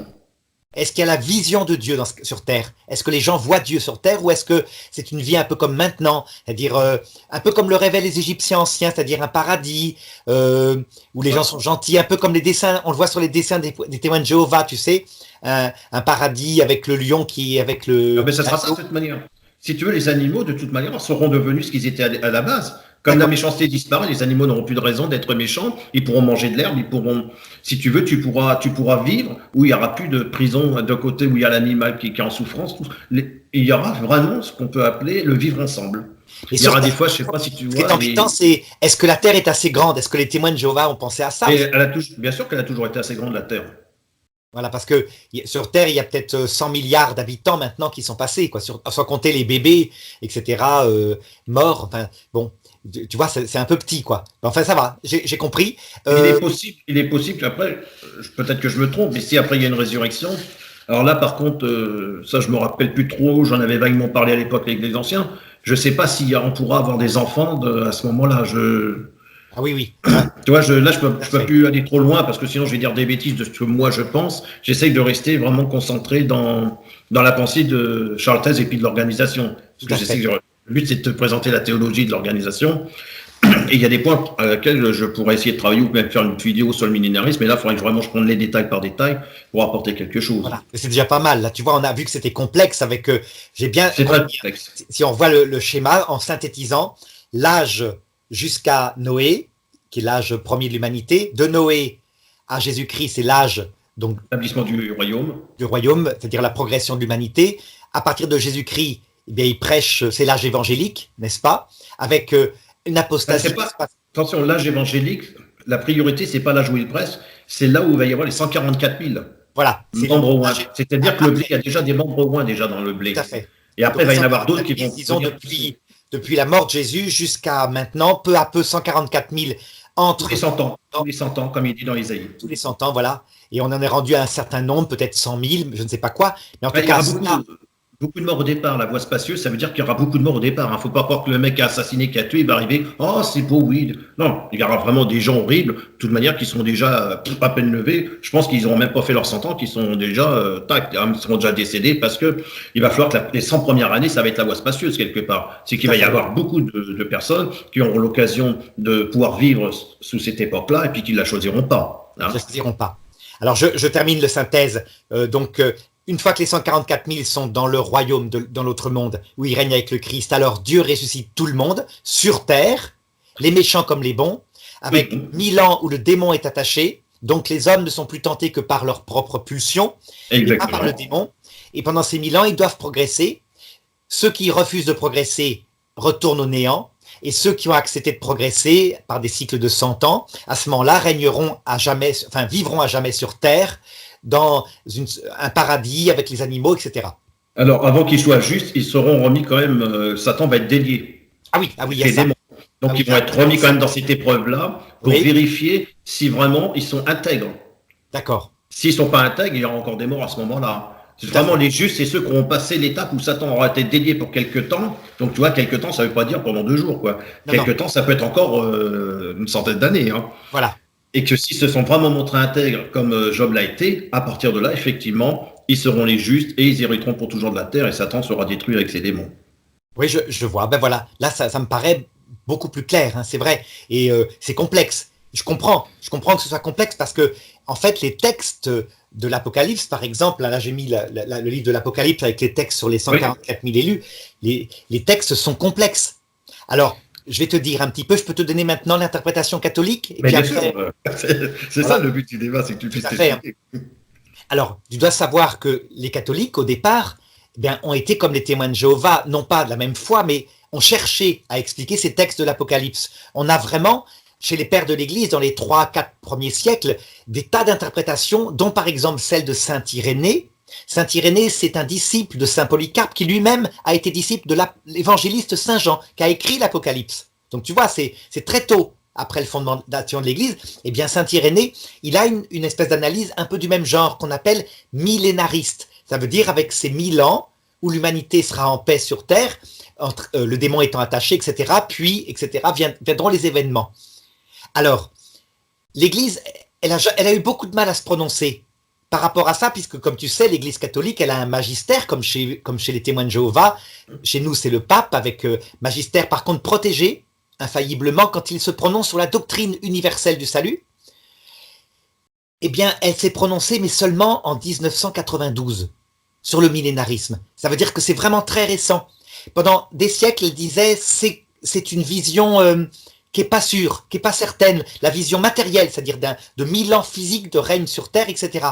Est-ce qu'il y a la vision de Dieu sur terre? Est-ce que les gens voient Dieu sur terre ou est-ce que c'est une vie un peu comme maintenant, c'est-à-dire un peu comme le rêvaient les Égyptiens anciens, c'est-à-dire un paradis où les gens sont gentils, un peu comme les dessins, on le voit sur les dessins des témoins de Jéhovah, tu sais, un paradis avec le lion qui avec le.
Ah, mais ça sera ça de toute manière. si tu veux, les animaux, de toute manière, seront devenus ce qu'ils étaient à la base. Comme la méchanceté disparaît, les animaux n'auront plus de raison d'être méchants. Ils pourront manger de l'herbe, ils pourront, si tu veux, tu pourras vivre où il n'y aura plus de prison d'un côté où il y a l'animal qui est en souffrance. Il y aura vraiment ce qu'on peut appeler le vivre ensemble.
Et
Il y aura des fois, je sais pas si tu
ce qui est
vois,
embêtant, c'est est-ce que la Terre est assez grande? Est-ce que les témoins de Jéhovah ont pensé à ça?
et bien sûr qu'elle a toujours été assez grande, la Terre.
Voilà, parce que sur Terre, il y a peut-être 100 milliards d'habitants maintenant qui sont passés, quoi, sans compter les bébés, etc., morts. Enfin, bon, tu vois, c'est un peu petit, quoi. Enfin, ça va, j'ai compris.
Il est possible qu'après, peut-être que je me trompe, mais si après il y a une résurrection, alors là, par contre, ça je me rappelle plus trop, j'en avais vaguement parlé à l'époque avec les anciens, je sais pas si on pourra avoir des enfants à ce moment-là.
Ah oui, oui.
Tu vois, là, je peux plus aller trop loin parce que sinon je vais dire des bêtises de ce que moi je pense. J'essaye de rester vraiment concentré dans la pensée de Charles Taze et puis de l'organisation. Parce que j'essaie le but, c'est de te présenter la théologie de l'organisation. Et il y a des points à lesquels je pourrais essayer de travailler ou même faire une vidéo sur le millénarisme. Mais là, il faudrait que vraiment je prenne les détails par détail pour apporter quelque chose.
Voilà, c'est déjà pas mal. Là, tu vois, on a vu que c'était complexe avec. J'ai bien.
C'est très complexe.
Si on voit le schéma en synthétisant, l'âge jusqu'à Noé, qui est l'âge premier de l'humanité, de Noé à Jésus-Christ, c'est l'âge donc
l'établissement du
royaume, c'est-à-dire la progression de l'humanité. À partir de Jésus-Christ, eh bien, il prêche, c'est l'âge évangélique, n'est-ce pas? Avec une apostasie.
Attention, l'âge évangélique, la priorité, c'est pas l'âge où il prêche, c'est là où il va y avoir les 144 000
voilà,
membres au moins. C'est-à-dire que le blé, il y a déjà des membres au moins déjà dans le blé.
Tout à fait.
Et après, donc, il va y en avoir d'autres qui vont.
Disons depuis la mort de Jésus jusqu'à maintenant, peu à peu 144 000 entre.
Tous les 100 ans, tous les 100 ans, comme il dit dans Isaïe.
Tous les 100 ans, voilà. Et on en est rendu à un certain nombre, peut-être 100 000, je ne sais pas quoi. Mais en tout cas,
beaucoup de morts au départ. La voie spacieuse, ça veut dire qu'il y aura beaucoup de morts au départ. Il ne faut pas croire que le mec qui a assassiné, qui a tué, il va arriver. Oh, c'est beau, oui. Non, il y aura vraiment des gens horribles, de toute manière, qui sont déjà à peine levés. Je pense qu'ils n'auront même pas fait leurs 100 ans, qui sont déjà, ils seront déjà décédés parce que il va falloir que les 100 premières années, ça va être la voie spacieuse quelque part. C'est qu'il va y avoir beaucoup de personnes qui auront l'occasion de pouvoir vivre sous cette époque-là et puis qui ne la choisiront pas.
Hein. Ils ne la choisiront pas. Alors, je termine le synthèse. Une fois que les 144 000 sont dans le royaume, dans l'autre monde, où ils règnent avec le Christ, alors Dieu ressuscite tout le monde, sur terre, les méchants comme les bons, avec 1000 ans où le démon est attaché, donc les hommes ne sont plus tentés que par leur propre pulsion, et pas par le démon. Et pendant ces 1000 ans, ils doivent progresser. Ceux qui refusent de progresser retournent au néant, et ceux qui ont accepté de progresser par des cycles de 100 ans, à ce moment-là, vivront à jamais sur terre, dans un paradis avec les animaux, etc.
Alors, avant qu'ils soient justes, ils seront remis quand même, Satan va être délié.
Ah oui, il y a ça.
Donc, ils vont être remis quand même dans cette épreuve-là pour vérifier si vraiment ils sont intègres.
D'accord.
S'ils ne sont pas intègres, il y aura encore des morts à ce moment-là. C'est vraiment les justes, c'est ceux qui auront passé l'étape où Satan aura été délié pour quelques temps. Donc, tu vois, quelques temps, ça ne veut pas dire pendant 2 jours, quoi. Quelques temps, ça peut être encore une centaine d'années. Hein.
Voilà.
Et que s'ils se sont vraiment montrés intègres comme Job l'a été, à partir de là, effectivement, ils seront les justes et ils hériteront pour toujours de la terre et Satan sera détruit avec ses démons.
Oui, je vois. Ben voilà, là, ça me paraît beaucoup plus clair, hein, c'est vrai. Et c'est complexe. Je comprends que ce soit complexe parce que, en fait, les textes de l'Apocalypse, par exemple, là j'ai mis le livre de l'Apocalypse avec les textes sur les 144 000 élus, les textes sont complexes. Alors, je vais te dire un petit peu, je peux te donner maintenant l'interprétation catholique. Et
puis après, c'est ça le but du débat, c'est que tu puisses t'expliquer.
Alors, tu dois savoir que les catholiques, au départ, ont été comme les témoins de Jéhovah, non pas de la même foi, mais ont cherché à expliquer ces textes de l'Apocalypse. On a vraiment, chez les pères de l'Église, dans les 3-4 premiers siècles, des tas d'interprétations, dont par exemple celle de saint Irénée. Saint Irénée, c'est un disciple de saint Polycarpe qui lui-même a été disciple de l'évangéliste Saint Jean, qui a écrit l'Apocalypse. Donc tu vois, c'est très tôt après le fondation de l'Église. Eh bien, saint Irénée, il a une espèce d'analyse un peu du même genre qu'on appelle millénariste. Ça veut dire avec ces 1000 ans où l'humanité sera en paix sur Terre, entre, le démon étant attaché, etc., puis, etc., viendront les événements. Alors, l'Église, elle a eu beaucoup de mal à se prononcer par rapport à ça, puisque comme tu sais, l'Église catholique, elle a un magistère, comme chez les témoins de Jéhovah. Chez nous, c'est le pape, avec magistère par contre protégé, infailliblement, quand il se prononce sur la doctrine universelle du salut. Eh bien, elle s'est prononcée, mais seulement en 1992, sur le millénarisme. Ça veut dire que c'est vraiment très récent. Pendant des siècles, elle disait c'est une vision qui est pas sûre, qui est pas certaine, la vision matérielle, c'est-à-dire de 1000 ans physiques de règne sur Terre, etc.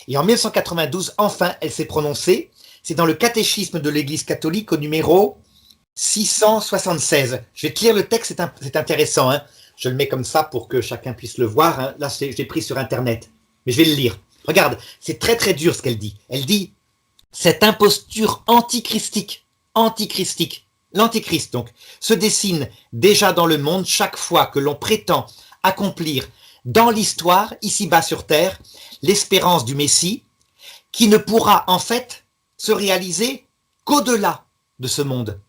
Et en 1992, enfin, elle s'est prononcée. C'est dans le catéchisme de l'Église catholique au numéro 676. Je vais te lire le texte, c'est intéressant. Hein. Je le mets comme ça pour que chacun puisse le voir. Hein. Là, je l'ai pris sur Internet, mais je vais le lire. Regarde, c'est très très dur ce qu'elle dit. Elle dit « Cette imposture antichristique, l'antichrist donc, se dessine déjà dans le monde chaque fois que l'on prétend accomplir dans l'histoire, ici-bas sur Terre, l'espérance du Messie, qui ne pourra en fait se réaliser qu'au-delà de ce monde,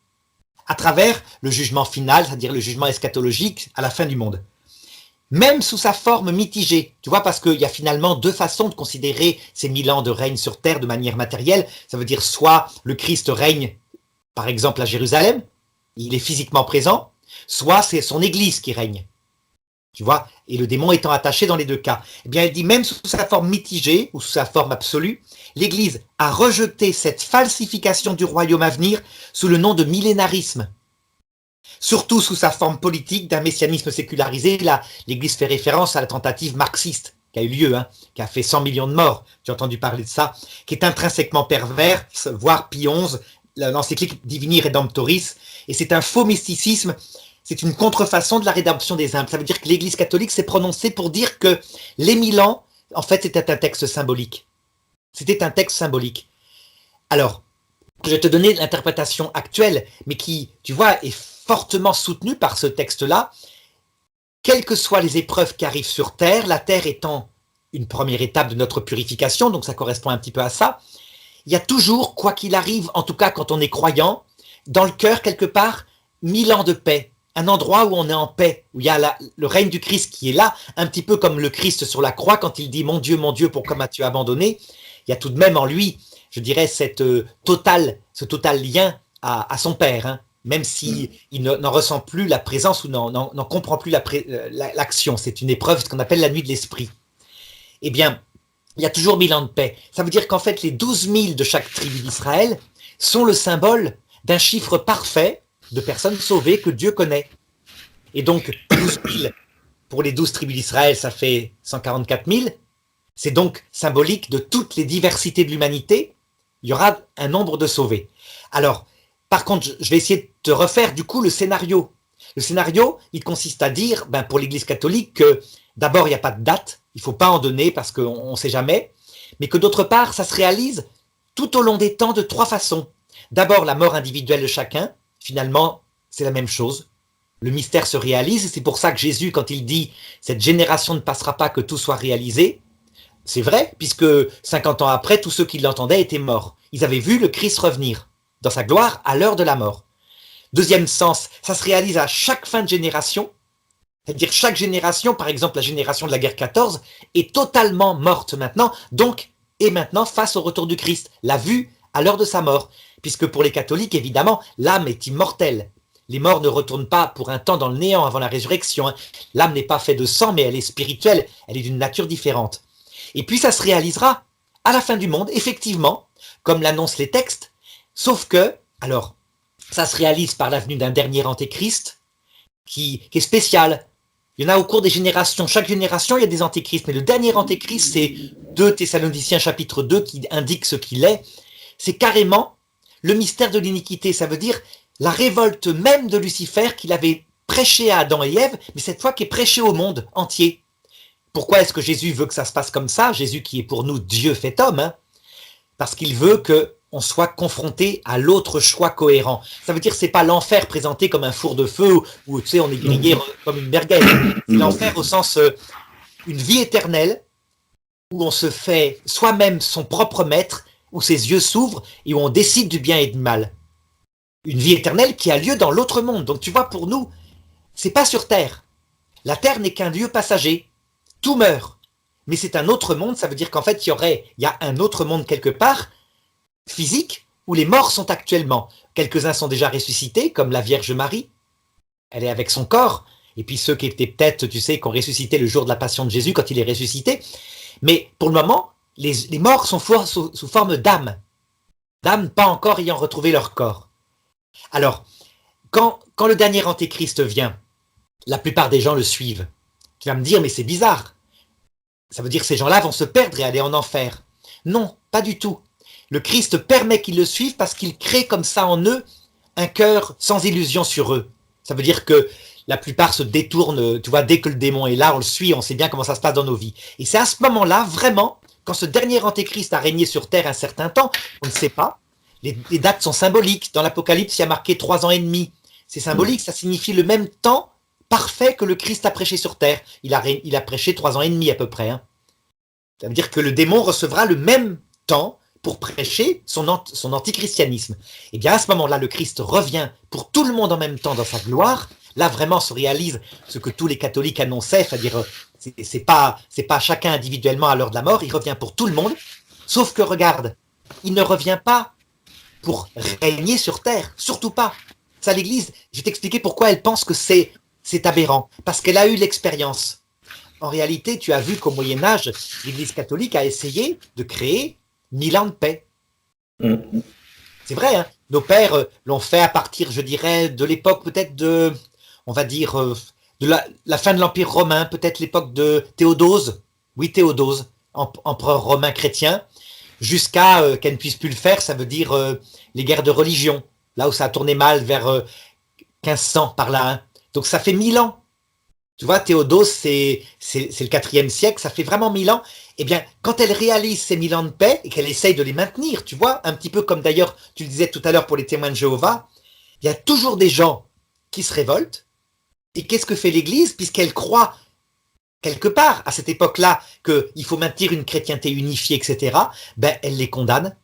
à travers le jugement final, c'est-à-dire le jugement eschatologique à la fin du monde. Même sous sa forme mitigée, tu vois, parce qu'il y a finalement deux façons de considérer ces 1000 ans de règne sur Terre de manière matérielle. Ça veut dire soit le Christ règne, par exemple à Jérusalem, il est physiquement présent, soit c'est son Église qui règne. Tu vois, et le démon étant attaché dans les deux cas. Eh bien, elle dit même sous sa forme mitigée ou sous sa forme absolue, l'Église a rejeté cette falsification du royaume à venir sous le nom de millénarisme. Surtout sous sa forme politique d'un messianisme sécularisé. Là, l'Église fait référence à la tentative marxiste qui a eu lieu, hein, qui a fait 100 millions de morts. Tu as entendu parler de ça, qui est intrinsèquement perverse, voire Pie XI, l'encyclique Divini Redemptoris, et c'est un faux mysticisme. C'est une contrefaçon de la rédemption des âmes. Ça veut dire que l'Église catholique s'est prononcée pour dire que les 1000 ans, en fait, c'était un texte symbolique. C'était un texte symbolique. Alors, je vais te donner l'interprétation actuelle, mais qui, tu vois, est fortement soutenue par ce texte-là. Quelles que soient les épreuves qui arrivent sur Terre, la Terre étant une première étape de notre purification, donc ça correspond un petit peu à ça, il y a toujours, quoi qu'il arrive, en tout cas quand on est croyant, dans le cœur, quelque part, 1000 ans de paix. Un endroit où on est en paix, où il y a le règne du Christ qui est là, un petit peu comme le Christ sur la croix, quand il dit « Mon Dieu, pourquoi m'as-tu abandonné ?» Il y a tout de même en lui, je dirais, ce total lien à son Père, hein, même s'il n'en ressent plus la présence ou n'en comprend plus l'action. C'est une épreuve, ce qu'on appelle la nuit de l'esprit. Eh bien, il y a toujours 1000 ans de paix. Ça veut dire qu'en fait, les 12 000 de chaque tribu d'Israël sont le symbole d'un chiffre parfait de personnes sauvées que Dieu connaît. Et donc, 12 000 pour les 12 tribus d'Israël, ça fait 144 000. C'est donc symbolique de toutes les diversités de l'humanité. Il y aura un nombre de sauvés. Alors, par contre, je vais essayer de te refaire du coup le scénario. Le scénario, il consiste à dire, pour l'Église catholique, que d'abord, il n'y a pas de date, il ne faut pas en donner parce qu'on ne sait jamais, mais que d'autre part, ça se réalise tout au long des temps de 3 façons. D'abord, la mort individuelle de chacun. Finalement, c'est la même chose. Le mystère se réalise, et c'est pour ça que Jésus, quand il dit « cette génération ne passera pas que tout soit réalisé », c'est vrai, puisque 50 ans après, tous ceux qui l'entendaient étaient morts. Ils avaient vu le Christ revenir dans sa gloire à l'heure de la mort. Deuxième sens, ça se réalise à chaque fin de génération, c'est-à-dire chaque génération, par exemple la génération de la guerre 14, est totalement morte maintenant, donc est maintenant face au retour du Christ, l'a vu à l'heure de sa mort. Puisque pour les catholiques, évidemment, l'âme est immortelle. Les morts ne retournent pas pour un temps dans le néant avant la résurrection. Hein. L'âme n'est pas faite de sang, mais elle est spirituelle, elle est d'une nature différente. Et puis ça se réalisera à la fin du monde, effectivement, comme l'annoncent les textes, sauf que, alors, ça se réalise par la venue d'un dernier antéchrist qui est spécial. Il y en a au cours des générations. Chaque génération, il y a des antéchrists, mais le dernier antéchrist, c'est 2 Thessaloniciens chapitre 2 qui indique ce qu'il est. C'est carrément le mystère de l'iniquité, ça veut dire la révolte même de Lucifer qu'il avait prêché à Adam et Ève, mais cette fois qui est prêché au monde entier. Pourquoi est-ce que Jésus veut que ça se passe comme ça? Jésus qui est pour nous Dieu fait homme, hein, parce qu'il veut qu'on soit confronté à l'autre choix cohérent. Ça veut dire que c'est pas l'enfer présenté comme un four de feu où tu sais on est grillé comme une merguez. C'est l'enfer au sens une vie éternelle où on se fait soi-même son propre maître, où ses yeux s'ouvrent et où on décide du bien et du mal. Une vie éternelle qui a lieu dans l'autre monde. Donc tu vois, pour nous, c'est pas sur Terre. La Terre n'est qu'un lieu passager. Tout meurt. Mais c'est un autre monde, ça veut dire qu'en fait, il y a un autre monde quelque part, physique, où les morts sont actuellement. Quelques-uns sont déjà ressuscités, comme la Vierge Marie. Elle est avec son corps. Et puis ceux qui étaient peut-être, tu sais, qui ont ressuscité le jour de la Passion de Jésus, quand il est ressuscité. Mais pour le moment, les morts sont sous forme d'âmes. D'âmes pas encore ayant retrouvé leur corps. Alors, quand le dernier antéchrist vient, la plupart des gens le suivent. Tu vas me dire, mais c'est bizarre. Ça veut dire que ces gens-là vont se perdre et aller en enfer. Non, pas du tout. Le Christ permet qu'ils le suivent parce qu'il crée comme ça en eux un cœur sans illusion sur eux. Ça veut dire que la plupart se détournent, tu vois, dès que le démon est là, on le suit, on sait bien comment ça se passe dans nos vies. Et c'est à ce moment-là, vraiment, quand ce dernier antéchrist a régné sur Terre un certain temps, on ne sait pas, les dates sont symboliques. Dans l'Apocalypse, il y a marqué 3 ans et demi. C'est symbolique, ça signifie le même temps parfait que le Christ a prêché sur Terre. Il a prêché 3 ans et demi à peu près. Hein. Ça veut dire que le démon recevra le même temps pour prêcher son antichristianisme. Et bien à ce moment-là, le Christ revient pour tout le monde en même temps dans sa gloire. Là, vraiment, se réalise ce que tous les catholiques annonçaient, c'est-à-dire, c'est pas chacun individuellement à l'heure de la mort, il revient pour tout le monde. Sauf que, regarde, il ne revient pas pour régner sur terre, surtout pas. Ça, l'Église, je vais t'expliquer pourquoi elle pense que c'est aberrant. Parce qu'elle a eu l'expérience. En réalité, tu as vu qu'au Moyen-Âge, l'Église catholique a essayé de créer 1000 ans de paix. C'est vrai, hein. Nos pères l'ont fait à partir, je dirais, de l'époque peut-être de, on va dire, de la fin de l'Empire romain, peut-être l'époque de Théodose, oui Théodose, empereur romain chrétien, jusqu'à qu'elle ne puisse plus le faire, ça veut dire les guerres de religion, là où ça a tourné mal vers 1500 par là. Hein. Donc ça fait 1000 ans. Tu vois, Théodose, c'est le 4e siècle, ça fait vraiment 1000 ans. Eh bien, quand elle réalise ces 1000 ans de paix et qu'elle essaye de les maintenir, tu vois, un petit peu comme d'ailleurs, tu le disais tout à l'heure pour les témoins de Jéhovah, il y a toujours des gens qui se révoltent. Et qu'est-ce que fait l'Église, puisqu'elle croit quelque part, à cette époque-là, qu'il faut maintenir une chrétienté unifiée, etc., ben, elle les condamne.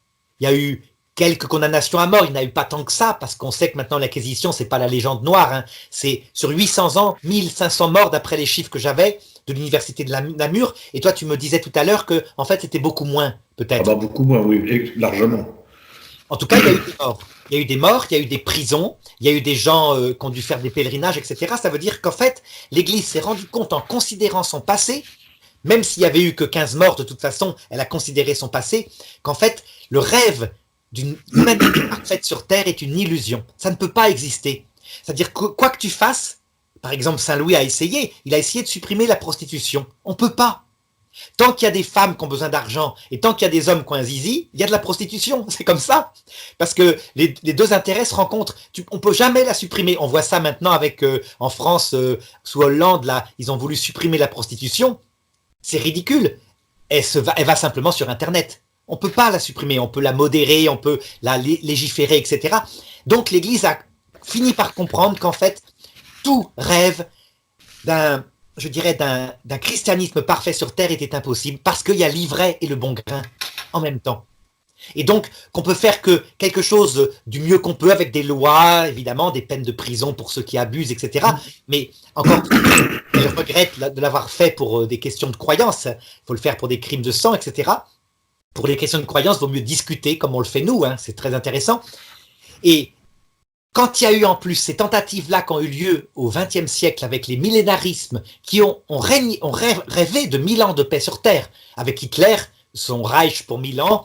Il y a eu quelques condamnations à mort, il n'y en a eu pas tant que ça, parce qu'on sait que maintenant l'Inquisition, c'est pas la légende noire, hein. C'est sur 800 ans, 1500 morts d'après les chiffres que j'avais de l'université de Namur, et toi tu me disais tout à l'heure que en fait c'était beaucoup moins, peut-être.
Ah bah beaucoup moins, oui, largement.
En tout cas, il y a eu des morts. Il y a eu des morts, il y a eu des prisons, il y a eu des gens qui ont dû faire des pèlerinages, etc. Ça veut dire qu'en fait, l'Église s'est rendue compte en considérant son passé, même s'il y avait eu que 15 morts, de toute façon, elle a considéré son passé, qu'en fait, le rêve d'une humanité parfaite sur Terre est une illusion. Ça ne peut pas exister. C'est-à-dire que quoi que tu fasses, par exemple, Saint Louis a essayé, il a essayé de supprimer la prostitution. On peut pas. Tant qu'il y a des femmes qui ont besoin d'argent et tant qu'il y a des hommes qui ont un zizi, il y a de la prostitution. C'est comme ça. Parce que les deux intérêts se rencontrent. On peut jamais la supprimer. On voit ça maintenant avec, en France, sous Hollande, là, ils ont voulu supprimer la prostitution. C'est ridicule. Elle va simplement sur Internet. On peut pas la supprimer. On peut la modérer, on peut la légiférer, etc. Donc l'Église a fini par comprendre qu'en fait, tout rêve d'un christianisme parfait sur terre était impossible parce qu'il y a l'ivraie et le bon grain en même temps. Et donc, qu'on peut faire que quelque chose du mieux qu'on peut avec des lois, évidemment, des peines de prison pour ceux qui abusent, etc. Mais encore, elle regrette de l'avoir fait pour des questions de croyance. Il faut le faire pour des crimes de sang, etc. Pour les questions de croyance, il vaut mieux discuter comme on le fait nous, hein, c'est très intéressant. Et quand il y a eu en plus ces tentatives-là qui ont eu lieu au XXe siècle avec les millénarismes qui ont rêvé de 1000 ans de paix sur Terre, avec Hitler, son Reich pour 1000 ans,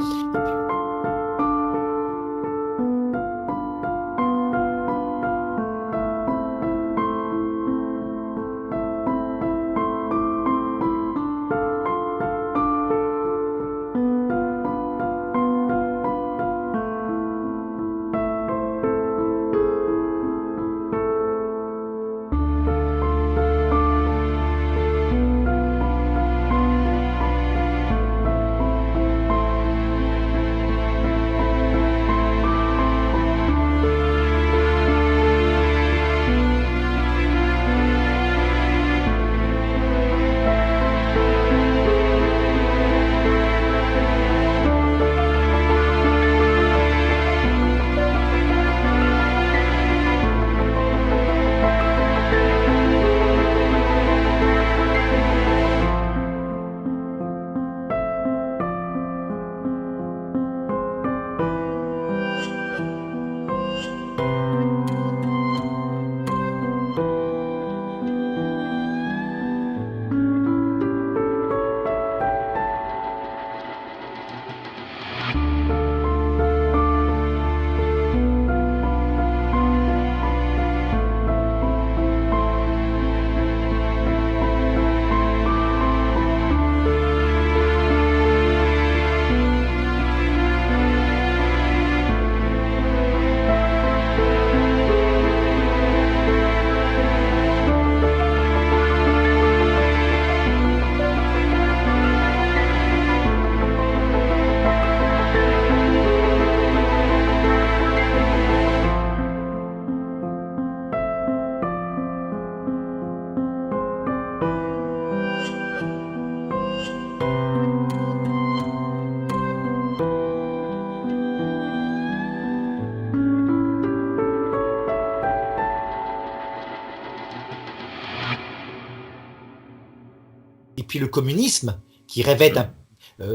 puis le communisme, qui rêvait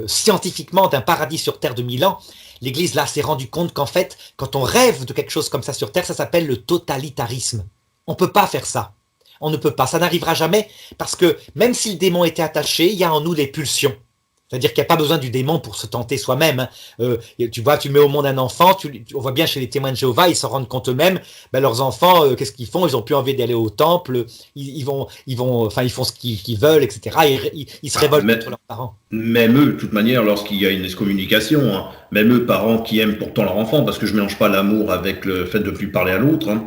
scientifiquement d'un paradis sur Terre de 1000 ans, l'Église là s'est rendu compte qu'en fait, quand on rêve de quelque chose comme ça sur Terre, ça s'appelle le totalitarisme. On ne peut pas faire ça. On ne peut pas. Ça n'arrivera jamais parce que même si le démon était attaché, il y a en nous les pulsions. C'est-à-dire qu'il n'y a pas besoin du démon pour se tenter soi-même. Tu vois, tu mets au monde un enfant, on voit bien chez les témoins de Jéhovah, ils s'en rendent compte eux-mêmes. Ben, leurs enfants, qu'est-ce qu'ils font? Ils n'ont plus envie d'aller au temple, ils font ce qu'ils veulent, etc. Ils se révoltent contre leurs parents.
Même eux, de toute manière, lorsqu'il y a une excommunication, hein, même eux, parents qui aiment pourtant leur enfant, parce que je ne mélange pas l'amour avec le fait de ne plus parler à l'autre, hein.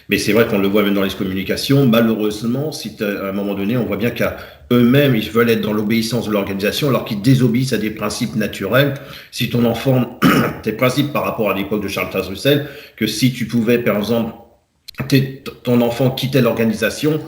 Mais c'est vrai qu'on le voit même dans les communications. Malheureusement, à un moment donné, on voit bien qu'à eux-mêmes, ils veulent être dans l'obéissance de l'organisation, alors qu'ils désobéissent à des principes naturels. Si ton enfant, tes principes par rapport à l'époque de Charles Taze Russell, que si tu pouvais, par exemple, ton enfant quittait l'organisation,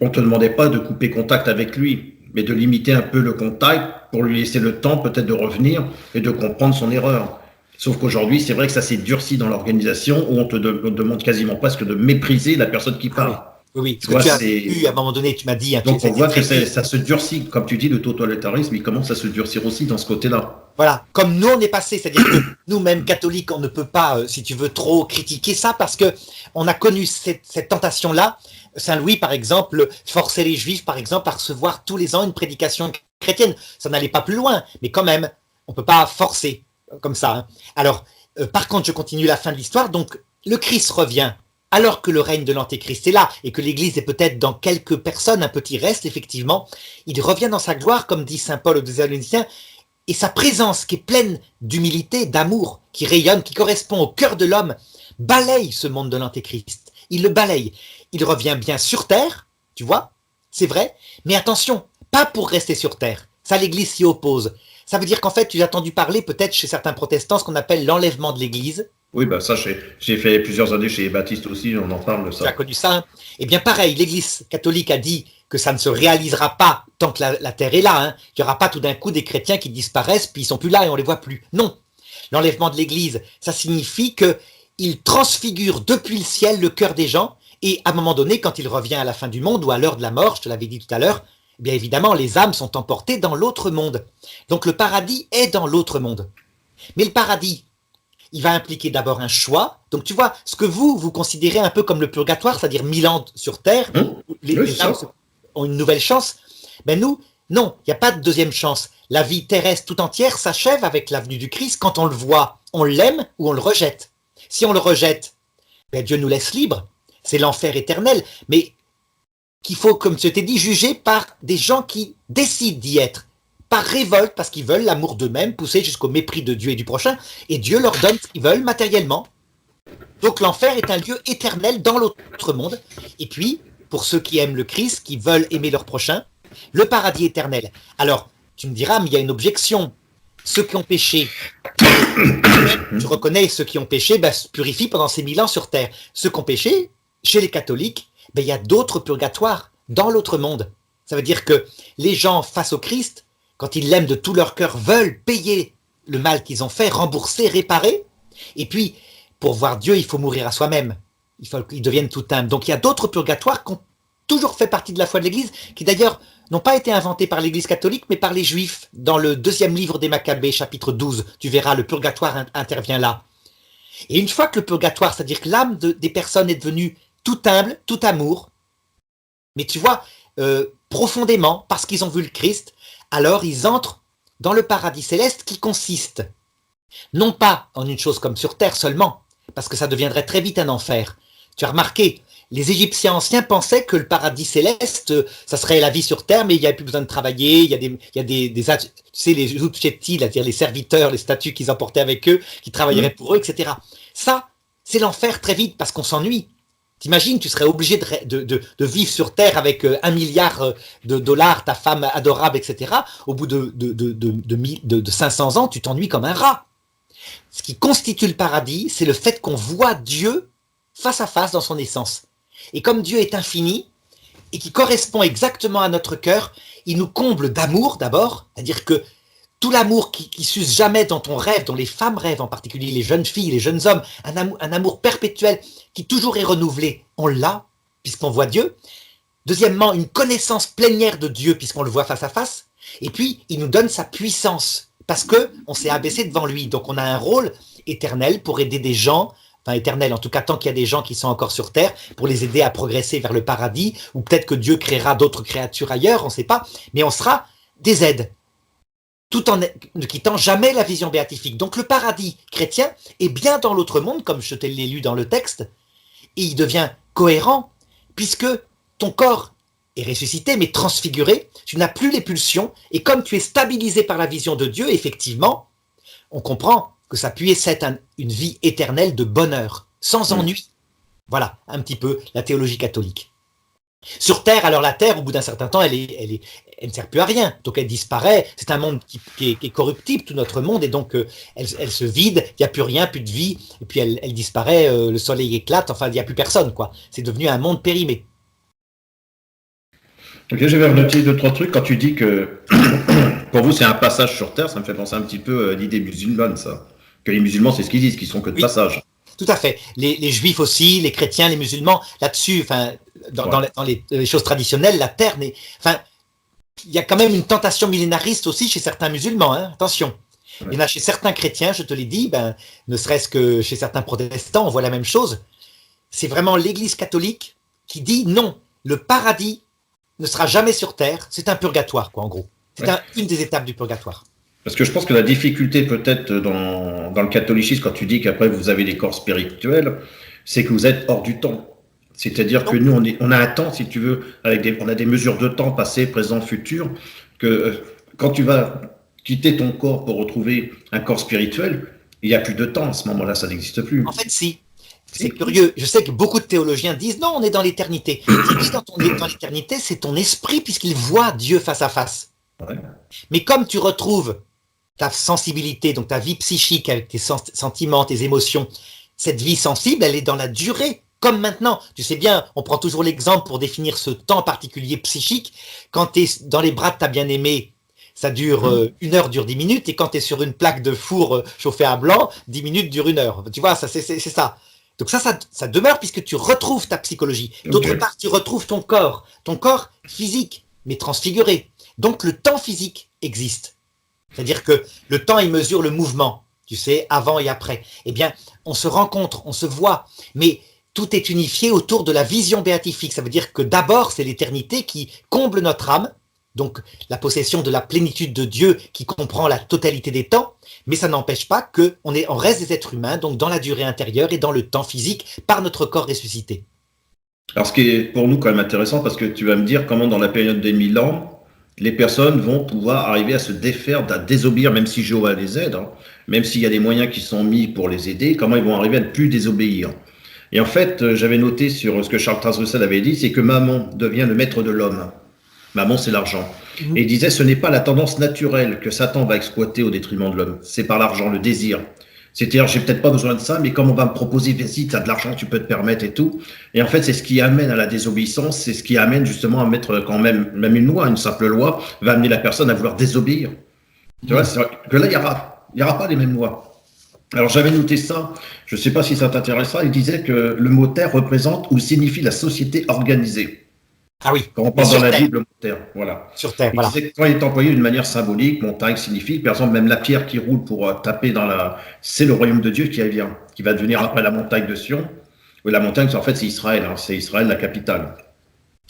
on te demandait pas de couper contact avec lui, mais de limiter un peu le contact pour lui laisser le temps peut-être de revenir et de comprendre son erreur. Sauf qu'aujourd'hui, c'est vrai que ça s'est durci dans l'organisation où on te demande quasiment presque de mépriser la personne qui parle.
Oui, ce que tu as vu, à un moment donné, tu m'as dit...
Donc on voit que ça se durcit. Comme tu dis, le totalitarisme, il commence à se durcir aussi dans ce côté-là.
Voilà, comme nous on est passé, c'est-à-dire que nous-mêmes catholiques, on ne peut pas, si tu veux, trop critiquer ça parce que on a connu cette tentation-là. Saint Louis, par exemple, forçait les Juifs, par exemple, à recevoir tous les ans une prédication chrétienne. Ça n'allait pas plus loin, mais quand même, on ne peut pas forcer comme ça. Hein. Alors, par contre, je continue la fin de l'histoire. Donc, le Christ revient alors que le règne de l'Antéchrist est là et que l'Église est peut-être dans quelques personnes, un petit reste, effectivement. Il revient dans sa gloire, comme dit saint Paul aux Thessaloniciens, et sa présence qui est pleine d'humilité, d'amour, qui rayonne, qui correspond au cœur de l'homme, balaye ce monde de l'Antéchrist. Il le balaye. Il revient bien sur terre, tu vois, c'est vrai, mais attention, pas pour rester sur terre. Ça, l'Église s'y oppose. Ça veut dire qu'en fait, tu as entendu parler peut-être chez certains protestants ce qu'on appelle l'enlèvement de l'Église.
Oui, bah ça, j'ai fait plusieurs années chez les baptistes aussi, on en parle de ça.
Tu as connu ça, hein? Eh bien pareil, l'Église catholique a dit que ça ne se réalisera pas tant que la terre est là, hein, qu'il n'y aura pas tout d'un coup des chrétiens qui disparaissent puis ils sont plus là et on les voit plus. Non, l'enlèvement de l'Église, ça signifie qu'il transfigure depuis le ciel le cœur des gens et à un moment donné, quand il revient à la fin du monde ou à l'heure de la mort, je te l'avais dit tout à l'heure, eh bien évidemment les âmes sont emportées dans l'autre monde. Donc le paradis est dans l'autre monde. Mais le paradis, il va impliquer d'abord un choix. Donc tu vois, ce que vous considérez un peu comme le purgatoire, c'est-à-dire 1000 ans sur Terre, où les âmes ont une nouvelle chance, ben nous, non, il n'y a pas de deuxième chance. La vie terrestre tout entière s'achève avec la venue du Christ. Quand on le voit, on l'aime ou on le rejette. Si on le rejette, ben Dieu nous laisse libres. C'est l'enfer éternel, mais qu'il faut, comme je t'ai dit, juger par des gens qui décident d'y être. Par révolte, parce qu'ils veulent l'amour d'eux-mêmes, pousser jusqu'au mépris de Dieu et du prochain, et Dieu leur donne ce qu'ils veulent matériellement. Donc l'enfer est un lieu éternel dans l'autre monde. Et puis, pour ceux qui aiment le Christ, qui veulent aimer leur prochain, le paradis éternel. Alors, tu me diras, mais il y a une objection. Ceux qui ont péché, tu reconnais ceux qui ont péché, ben, se purifient pendant ces 1000 ans sur terre. Ceux qui ont péché, chez les catholiques, ben, il y a d'autres purgatoires dans l'autre monde. Ça veut dire que les gens face au Christ, quand ils l'aiment de tout leur cœur, veulent payer le mal qu'ils ont fait, rembourser, réparer. Et puis, pour voir Dieu, il faut mourir à soi-même. Il faut qu'ils deviennent tout humbles. Donc il y a d'autres purgatoires qui ont toujours fait partie de la foi de l'Église, qui d'ailleurs n'ont pas été inventés par l'Église catholique, mais par les Juifs. Dans le 2e livre des Maccabées, chapitre 12, tu verras, le purgatoire intervient là. Et une fois que le purgatoire, c'est-à-dire que l'âme des personnes est devenue tout humble, tout amour, mais tu vois, profondément, parce qu'ils ont vu le Christ, alors ils entrent dans le paradis céleste qui consiste, non pas en une chose comme sur terre seulement, parce que ça deviendrait très vite un enfer. Tu as remarqué, les Égyptiens anciens pensaient que le paradis céleste, ça serait la vie sur terre, mais il n'y avait plus besoin de travailler, il y a des tu sais, les Utchetti, c'est-à-dire les serviteurs, les statues qu'ils emportaient avec eux, qui travailleraient pour eux, etc. Ça, c'est l'enfer très vite, parce qu'on s'ennuie. T'imagines, tu serais obligé de vivre sur Terre avec 1 milliard de dollars, ta femme adorable, etc. Au bout de 500 ans, tu t'ennuies comme un rat. Ce qui constitue le paradis, c'est le fait qu'on voit Dieu face à face dans son essence. Et comme Dieu est infini, et qui correspond exactement à notre cœur, il nous comble d'amour d'abord, c'est-à-dire que tout l'amour qui s'use jamais dont on rêve, dont les femmes rêvent, en particulier les jeunes filles, les jeunes hommes, un amour perpétuel qui toujours est renouvelé, on l'a, puisqu'on voit Dieu. Deuxièmement, une connaissance plénière de Dieu, puisqu'on le voit face à face. Et puis, il nous donne sa puissance, parce qu'on s'est abaissé devant lui. Donc, on a un rôle éternel pour aider des gens, enfin éternel, en tout cas tant qu'il y a des gens qui sont encore sur terre, pour les aider à progresser vers le paradis, ou peut-être que Dieu créera d'autres créatures ailleurs, on ne sait pas, mais on sera des aides, tout en ne quittant jamais la vision béatifique. Donc le paradis chrétien est bien dans l'autre monde, comme je te l'ai lu dans le texte, et il devient cohérent, puisque ton corps est ressuscité, mais transfiguré, tu n'as plus les pulsions, et comme tu es stabilisé par la vision de Dieu, effectivement, on comprend que ça puisse être une vie éternelle de bonheur, sans ennui. Voilà, un petit peu la théologie catholique. Sur Terre, alors la Terre, au bout d'un certain temps, elle ne sert plus à rien, donc elle disparaît, c'est un monde qui est corruptible, tout notre monde, et donc elle se vide, il n'y a plus rien, plus de vie, et puis elle disparaît, le soleil éclate, enfin il n'y a plus personne, quoi. C'est devenu un monde périmé.
Ok, j'avais noté 2-3 trucs. Quand tu dis que pour vous c'est un passage sur Terre, ça me fait penser un petit peu à l'idée musulmane, ça. Que les musulmans, c'est ce qu'ils disent, qu'ils sont que de passage.
Tout à fait. Les juifs aussi, les chrétiens, les musulmans, là-dessus, enfin, dans les choses traditionnelles, la terre n'est. Enfin, il y a quand même une tentation millénariste aussi chez certains musulmans, hein, attention. Ouais. Il y en a chez certains chrétiens, je te l'ai dit, ne serait-ce que chez certains protestants, on voit la même chose. C'est vraiment l'Église catholique qui dit non, le paradis ne sera jamais sur terre, c'est un purgatoire, quoi, en gros. C'est une des étapes du purgatoire.
Parce que je pense que la difficulté peut-être dans le catholicisme, quand tu dis qu'après vous avez des corps spirituels, c'est que vous êtes hors du temps. C'est-à-dire que nous, on a un temps, si tu veux, on a des mesures de temps, passé, présent, futur, que quand tu vas quitter ton corps pour retrouver un corps spirituel, il n'y a plus de temps. À ce moment-là, ça n'existe plus.
En fait, si. C'est curieux. Je sais que beaucoup de théologiens disent non, on est dans l'éternité. Quand on est dans l'éternité, c'est ton esprit puisqu'il voit Dieu face à face. Ouais. Mais comme tu retrouves ta sensibilité, donc ta vie psychique avec tes sentiments, tes émotions, cette vie sensible, elle est dans la durée, comme maintenant. Tu sais bien, on prend toujours l'exemple pour définir ce temps particulier psychique. Quand tu es dans les bras de ta bien-aimée, ça dure 1 heure, dure 10 minutes, et quand tu es sur une plaque de four chauffée à blanc, 10 minutes dure 1 heure. Tu vois, c'est ça. Donc ça demeure puisque tu retrouves ta psychologie. D'autre part, tu retrouves ton corps physique, mais transfiguré. Donc le temps physique existe. C'est-à-dire que le temps, il mesure le mouvement, tu sais, avant et après. Eh bien, on se rencontre, on se voit, mais tout est unifié autour de la vision béatifique. Ça veut dire que d'abord, c'est l'éternité qui comble notre âme, donc la possession de la plénitude de Dieu qui comprend la totalité des temps, mais ça n'empêche pas qu'on reste des êtres humains, donc dans la durée intérieure et dans le temps physique, par notre corps ressuscité.
Alors ce qui est pour nous quand même intéressant, parce que tu vas me dire comment dans la période des 1000 ans, les personnes vont pouvoir arriver à se défaire, à désobéir, même si Jéhovah les aide, hein, même s'il y a des moyens qui sont mis pour les aider, comment ils vont arriver à ne plus désobéir. Et en fait, j'avais noté sur ce que Charles Russell avait dit, c'est que Mammon devient le maître de l'homme. Mammon, c'est l'argent. Et il disait, ce n'est pas la tendance naturelle que Satan va exploiter au détriment de l'homme, c'est par l'argent, le désir. C'est-à-dire, j'ai peut-être pas besoin de ça, mais comme on va me proposer, vas-y, tu as de l'argent, tu peux te permettre et tout. Et en fait, c'est ce qui amène à la désobéissance, c'est ce qui amène justement à mettre quand même une loi, une simple loi, va amener la personne à vouloir désobéir. Tu vois, c'est que là, il y aura pas les mêmes lois. Alors, j'avais noté ça, je sais pas si ça t'intéressera, il disait que le mot terre représente ou signifie la société organisée.
Ah oui.
Quand on parle dans la Bible, le mot terre, voilà.
Sur terre, voilà.
Quand il est employé d'une manière symbolique, montagne signifie, par exemple, même la pierre qui roule pour taper c'est le royaume de Dieu qui va devenir après la montagne de Sion. La montagne, en fait, c'est Israël, hein, c'est Israël, la capitale.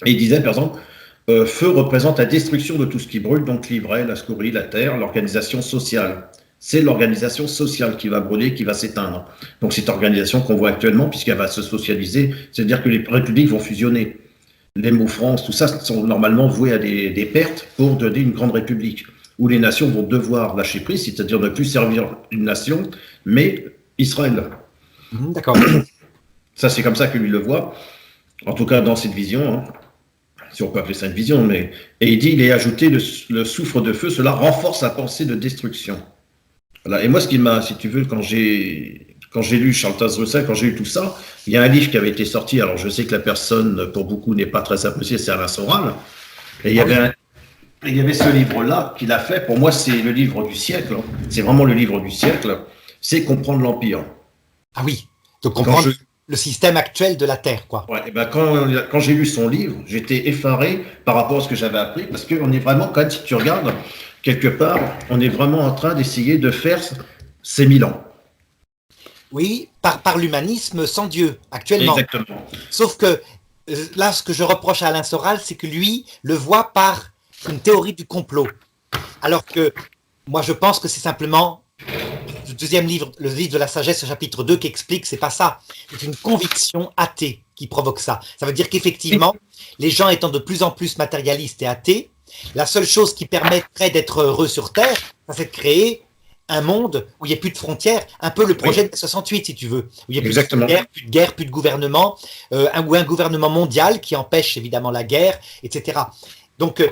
Et il disait, par exemple, feu représente la destruction de tout ce qui brûle, donc l'ivraie, la scorie, la terre, l'organisation sociale. C'est l'organisation sociale qui va brûler, qui va s'éteindre. Donc cette organisation qu'on voit actuellement, puisqu'elle va se socialiser, c'est-à-dire que les républiques vont fusionner. Les mots France, tout ça sont normalement voués à des pertes pour donner une grande république, où les nations vont devoir lâcher prise, c'est-à-dire ne plus servir une nation, mais Israël.
D'accord.
Ça, c'est comme ça que lui le voit, en tout cas dans cette vision, hein, si on peut appeler ça une vision, mais... Et il dit, il est ajouté le soufre de feu, cela renforce la pensée de destruction. Voilà. Et moi, ce qui m'a, si tu veux, quand j'ai lu Charles Russell, quand j'ai lu tout ça, il y a un livre qui avait été sorti, alors je sais que la personne, pour beaucoup, n'est pas très appréciée, c'est Alain Soral, et il y avait ce livre-là qu'il a fait, pour moi c'est le livre du siècle, c'est vraiment le livre du siècle, c'est Comprendre l'Empire.
Ah oui, donc comprendre le système actuel de la Terre, quoi.
Ouais, et ben quand j'ai lu son livre, j'étais effaré par rapport à ce que j'avais appris, parce qu'on est vraiment, quand même, si tu regardes, quelque part, on est vraiment en train d'essayer de faire ces 1000 ans.
Oui, par l'humanisme sans Dieu, actuellement.
Exactement.
Sauf que là, ce que je reproche à Alain Soral, c'est que lui le voit par une théorie du complot. Alors que moi, je pense que c'est simplement le deuxième livre, le livre de la sagesse, chapitre 2, qui explique que c'est pas ça. C'est une conviction athée qui provoque ça. Ça veut dire qu'effectivement, les gens étant de plus en plus matérialistes et athées, la seule chose qui permettrait d'être heureux sur Terre, c'est de créer un monde où il n'y a plus de frontières, un peu le projet de 68, si tu veux, où il n'y a plus de guerre, plus de gouvernement, ou un gouvernement mondial qui empêche évidemment la guerre, etc. Donc,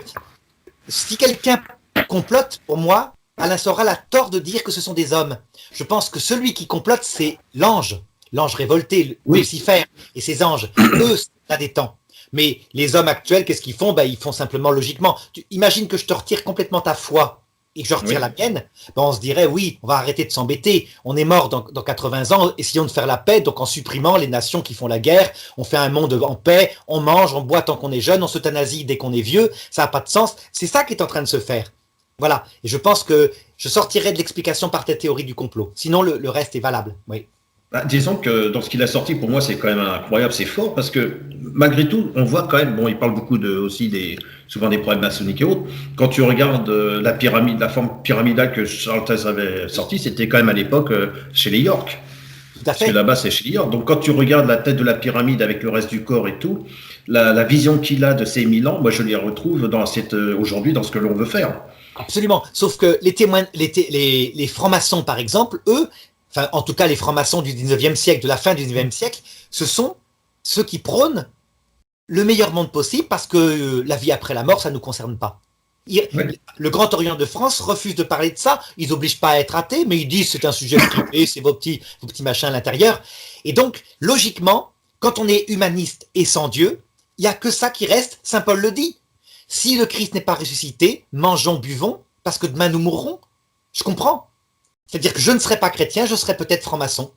si quelqu'un complote, pour moi, Alain Soral a tort de dire que ce sont des hommes. Je pense que celui qui complote, c'est l'ange révolté, Lucifer, et ses anges. Eux, c'est là des temps. Mais les hommes actuels, qu'est-ce qu'ils font? Ils font simplement logiquement. Imagine que je te retire complètement ta foi et que je retire la mienne, on se dirait, oui, on va arrêter de s'embêter. On est mort dans 80 ans, essayons de faire la paix, donc en supprimant les nations qui font la guerre, on fait un monde en paix, on mange, on boit tant qu'on est jeune, on s'euthanasie dès qu'on est vieux, ça n'a pas de sens. C'est ça qui est en train de se faire. Voilà. Et je pense que je sortirai de l'explication par ta théorie du complot. Sinon, le reste est valable. Oui.
Disons que dans ce qu'il a sorti, pour moi, c'est quand même incroyable, c'est fort, parce que malgré tout, on voit quand même, bon, il parle beaucoup souvent des problèmes maçonniques et autres. Quand tu regardes la pyramide, la forme pyramidale que Charles Taze avait sortie, c'était quand même à l'époque chez les York.
Tout à fait.
Parce que là-bas, c'est chez les York. Donc quand tu regardes la tête de la pyramide avec le reste du corps et tout, la vision qu'il a de ces 1000 ans, moi, je les retrouve aujourd'hui dans ce que l'on veut faire.
Absolument. Sauf que les témoins, les francs-maçons, par exemple, eux, enfin, en tout cas, les francs-maçons du 19e siècle, de la fin du 19e siècle, ce sont ceux qui prônent le meilleur monde possible parce que la vie après la mort, ça ne nous concerne pas. Le Grand Orient de France refuse de parler de ça. Ils n'obligent pas à être athées, mais ils disent c'est un sujet privé, c'est vos petits machins à l'intérieur. Et donc, logiquement, quand on est humaniste et sans Dieu, il n'y a que ça qui reste. Saint Paul le dit. Si le Christ n'est pas ressuscité, mangeons, buvons, parce que demain nous mourrons. Je comprends. C'est-à-dire que je ne serai pas chrétien, je serai peut-être franc-maçon,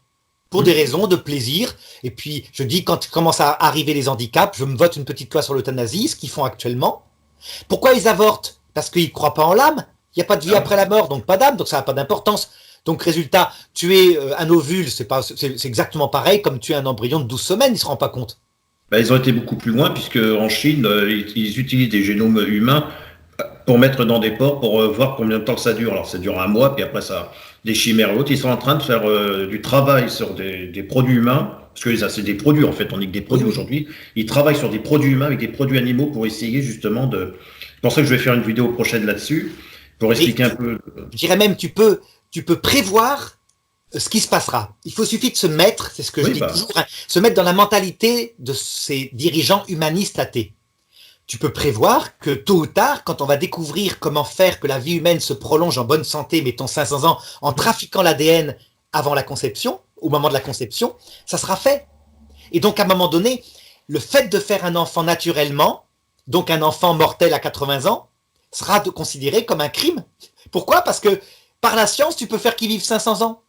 pour des raisons de plaisir. Et puis, je dis, quand commencent à arriver les handicaps, je me vote une petite loi sur l'euthanasie, ce qu'ils font actuellement. Pourquoi ils avortent? Parce qu'ils ne croient pas en l'âme. Il n'y a pas de vie après la mort, donc pas d'âme, donc ça n'a pas d'importance. Donc, résultat, tuer un ovule, c'est exactement pareil comme tuer un embryon de 12 semaines, ils ne se rendent pas compte.
Ils ont été beaucoup plus loin, puisque en Chine, ils utilisent des génomes humains pour mettre dans des porcs, pour voir combien de temps ça dure. Alors, ça dure un mois, puis après, ça, des chimères et autres. Ils sont en train de faire du travail sur des produits humains, parce que ça, c'est des produits, en fait, on n'est que des produits aujourd'hui. Ils travaillent sur des produits humains avec des produits animaux pour essayer justement de... C'est pour ça que je vais faire une vidéo prochaine là-dessus, pour expliquer un peu...
Je dirais même, tu peux prévoir ce qui se passera. Il suffit de se mettre, c'est ce que je dis toujours, se mettre dans la mentalité de ces dirigeants humanistes athées. Tu peux prévoir que tôt ou tard, quand on va découvrir comment faire que la vie humaine se prolonge en bonne santé, mettons 500 ans, en trafiquant l'ADN avant la conception, au moment de la conception, ça sera fait. Et donc, à un moment donné, le fait de faire un enfant naturellement, donc un enfant mortel à 80 ans, sera considéré comme un crime. Pourquoi? Parce que par la science, tu peux faire qu'il vive 500 ans.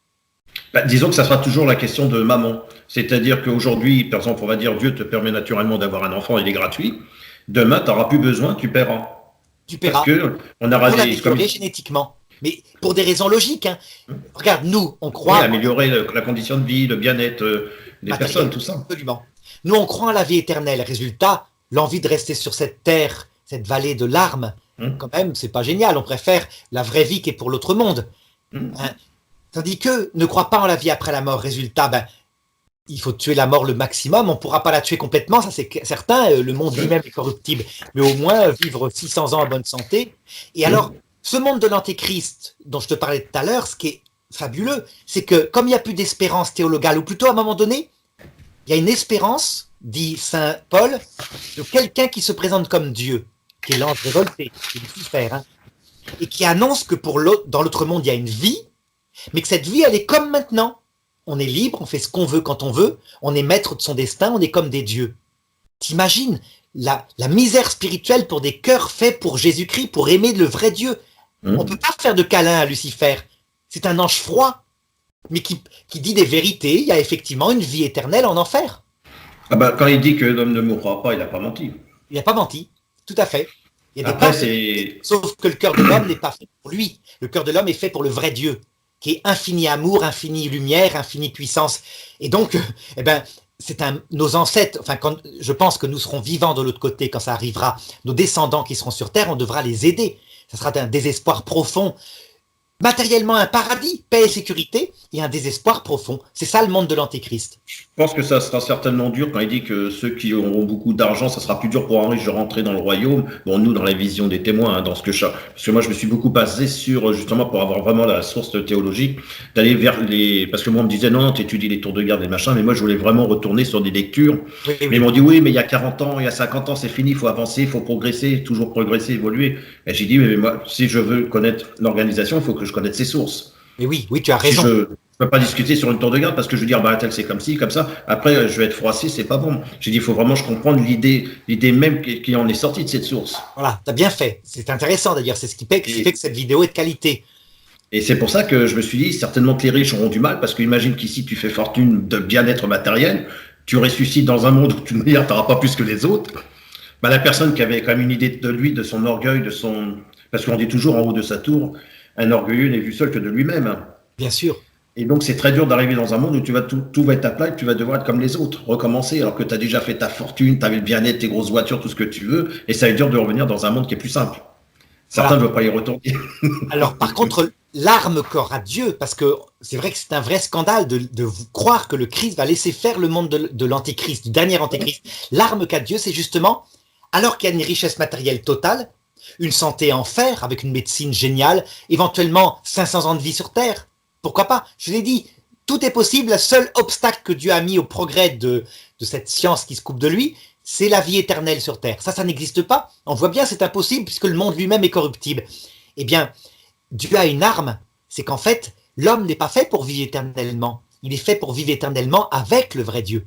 Disons que ça sera toujours la question de maman. C'est-à-dire qu'aujourd'hui, par exemple, on va dire Dieu te permet naturellement d'avoir un enfant, il est gratuit. Demain, tu n'auras plus besoin, tu paieras.
Tu paieras.
Parce que on aura
pour l'améliorer génétiquement. Mais pour des raisons logiques. Hein. Regarde, nous, on croit...
Oui, améliorer la condition de vie, le bien-être des personnes, tout ça.
Absolument. Nous, on croit en la vie éternelle. Résultat, l'envie de rester sur cette terre, cette vallée de larmes, quand même, c'est pas génial. On préfère la vraie vie qui est pour l'autre monde. Hein. Tandis que ne croit pas en la vie après la mort. Résultat, il faut tuer la mort le maximum. On ne pourra pas la tuer complètement, ça c'est certain. Le monde lui-même est corruptible. Mais au moins, vivre 600 ans en bonne santé. Et alors, ce monde de l'antéchrist dont je te parlais tout à l'heure, ce qui est fabuleux, c'est que comme il n'y a plus d'espérance théologale, ou plutôt à un moment donné, il y a une espérance, dit saint Paul, de quelqu'un qui se présente comme Dieu, qui est l'ange révolté, qui est Lucifer, et qui annonce que dans l'autre monde, il y a une vie, mais que cette vie, elle est comme maintenant. On est libre, on fait ce qu'on veut quand on veut, on est maître de son destin, on est comme des dieux. T'imagines la misère spirituelle pour des cœurs faits pour Jésus-Christ, pour aimer le vrai Dieu. On ne peut pas faire de câlin à Lucifer. C'est un ange froid. mais qui dit des vérités. Il y a effectivement une vie éternelle en enfer.
Ah bah, quand il dit que l'homme ne mourra pas, il n'a pas menti.
Il n'a pas menti, tout à fait. Il y a des
Après,
peuples, sauf que le cœur de l'homme n'est pas fait pour lui. Le cœur de l'homme est fait pour le vrai Dieu, qui est infini amour, infini lumière, infinie puissance. Et donc, nos ancêtres, je pense que nous serons vivants de l'autre côté quand ça arrivera, nos descendants qui seront sur Terre, on devra les aider. Ça sera un désespoir profond. Matériellement, un paradis, paix et sécurité, et un désespoir profond. C'est ça le monde de l'Antéchrist.
Je pense que ça sera certainement dur quand il dit que ceux qui auront beaucoup d'argent, ça sera plus dur pour un riche de rentrer dans le royaume. Bon, nous, dans la vision des témoins, dans ce que parce que moi, je me suis beaucoup basé sur, justement, pour avoir vraiment la source théologique, d'aller vers parce que moi, on me disait, non, tu étudies les tours de garde et machin, mais moi, je voulais vraiment retourner sur des lectures.
Oui.
Mais ils m'ont dit, oui, mais il y a 40 ans, il y a 50 ans, c'est fini, il faut avancer, il faut progresser, toujours progresser, évoluer. Et j'ai dit, mais moi, si je veux connaître l'organisation, il faut que je connaisse ses sources.
Mais oui, tu as raison.
Si je peux pas discuter sur une tour de garde parce que je veux dire, tel c'est comme ci, comme ça. Après, je vais être froissé, c'est pas bon. J'ai dit, il faut vraiment que je comprenne l'idée même qui en est sortie de cette source.
Voilà, tu as bien fait. C'est intéressant d'ailleurs. C'est ce qui fait que cette vidéo est de qualité.
Et c'est pour ça que je me suis dit, certainement que les riches auront du mal parce qu'imagine qu'ici, tu fais fortune de bien-être matériel, tu ressuscites dans un monde où tu n'auras pas plus que les autres. La personne qui avait quand même une idée de lui, de son orgueil, parce qu'on dit toujours en haut de sa tour, un orgueilleux n'est vu seul que de lui-même.
Bien sûr.
Et donc, c'est très dur d'arriver dans un monde où tout va être à plat et tu vas devoir être comme les autres, recommencer, alors que tu as déjà fait ta fortune, tu avais le bien-être, tes grosses voitures, tout ce que tu veux, et ça va être dur de revenir dans un monde qui est plus simple. Certains ne veulent pas y retourner.
Alors, par contre, l'arme qu'aura Dieu, parce que c'est vrai que c'est un vrai scandale de vous croire que le Christ va laisser faire le monde de l'Antéchrist, du dernier Antéchrist. L'arme qu'a Dieu, c'est justement, alors qu'il y a une richesse matérielle totale, une santé en fer, avec une médecine géniale, éventuellement 500 ans de vie sur Terre. Pourquoi pas? Je l'ai dit, tout est possible. Le seul obstacle que Dieu a mis au progrès de cette science qui se coupe de lui, c'est la vie éternelle sur Terre. Ça n'existe pas. On voit bien, c'est impossible puisque le monde lui-même est corruptible. Eh bien, Dieu a une arme, c'est qu'en fait, l'homme n'est pas fait pour vivre éternellement. Il est fait pour vivre éternellement avec le vrai Dieu.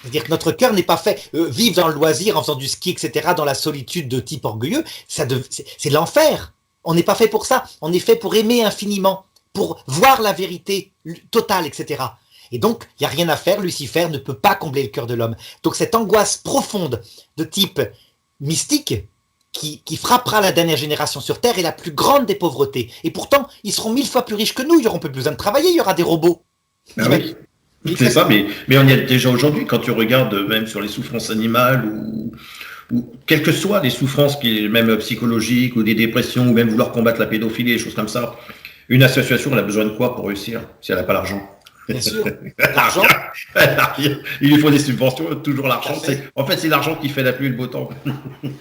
C'est-à-dire que notre cœur n'est pas fait vivre dans le loisir en faisant du ski, etc., dans la solitude de type orgueilleux. C'est l'enfer. On n'est pas fait pour ça. On est fait pour aimer infiniment, pour voir la vérité totale, etc. Et donc, il n'y a rien à faire. Lucifer ne peut pas combler le cœur de l'homme. Donc, cette angoisse profonde de type mystique qui frappera la dernière génération sur Terre est la plus grande des pauvretés. Et pourtant, ils seront 1000 fois plus riches que nous. Ils n'auront plus besoin de travailler. Il y aura des robots.
Ah oui. C'est ça, mais on y est déjà aujourd'hui, quand tu regardes même sur les souffrances animales ou quelles que soient les souffrances, même psychologiques ou des dépressions, ou même vouloir combattre la pédophilie, des choses comme ça, une association, elle a besoin de quoi pour réussir si elle n'a pas l'argent?
Bien sûr, l'argent.
Il lui faut des subventions, toujours l'argent. En fait, c'est l'argent qui fait la pluie et le beau temps.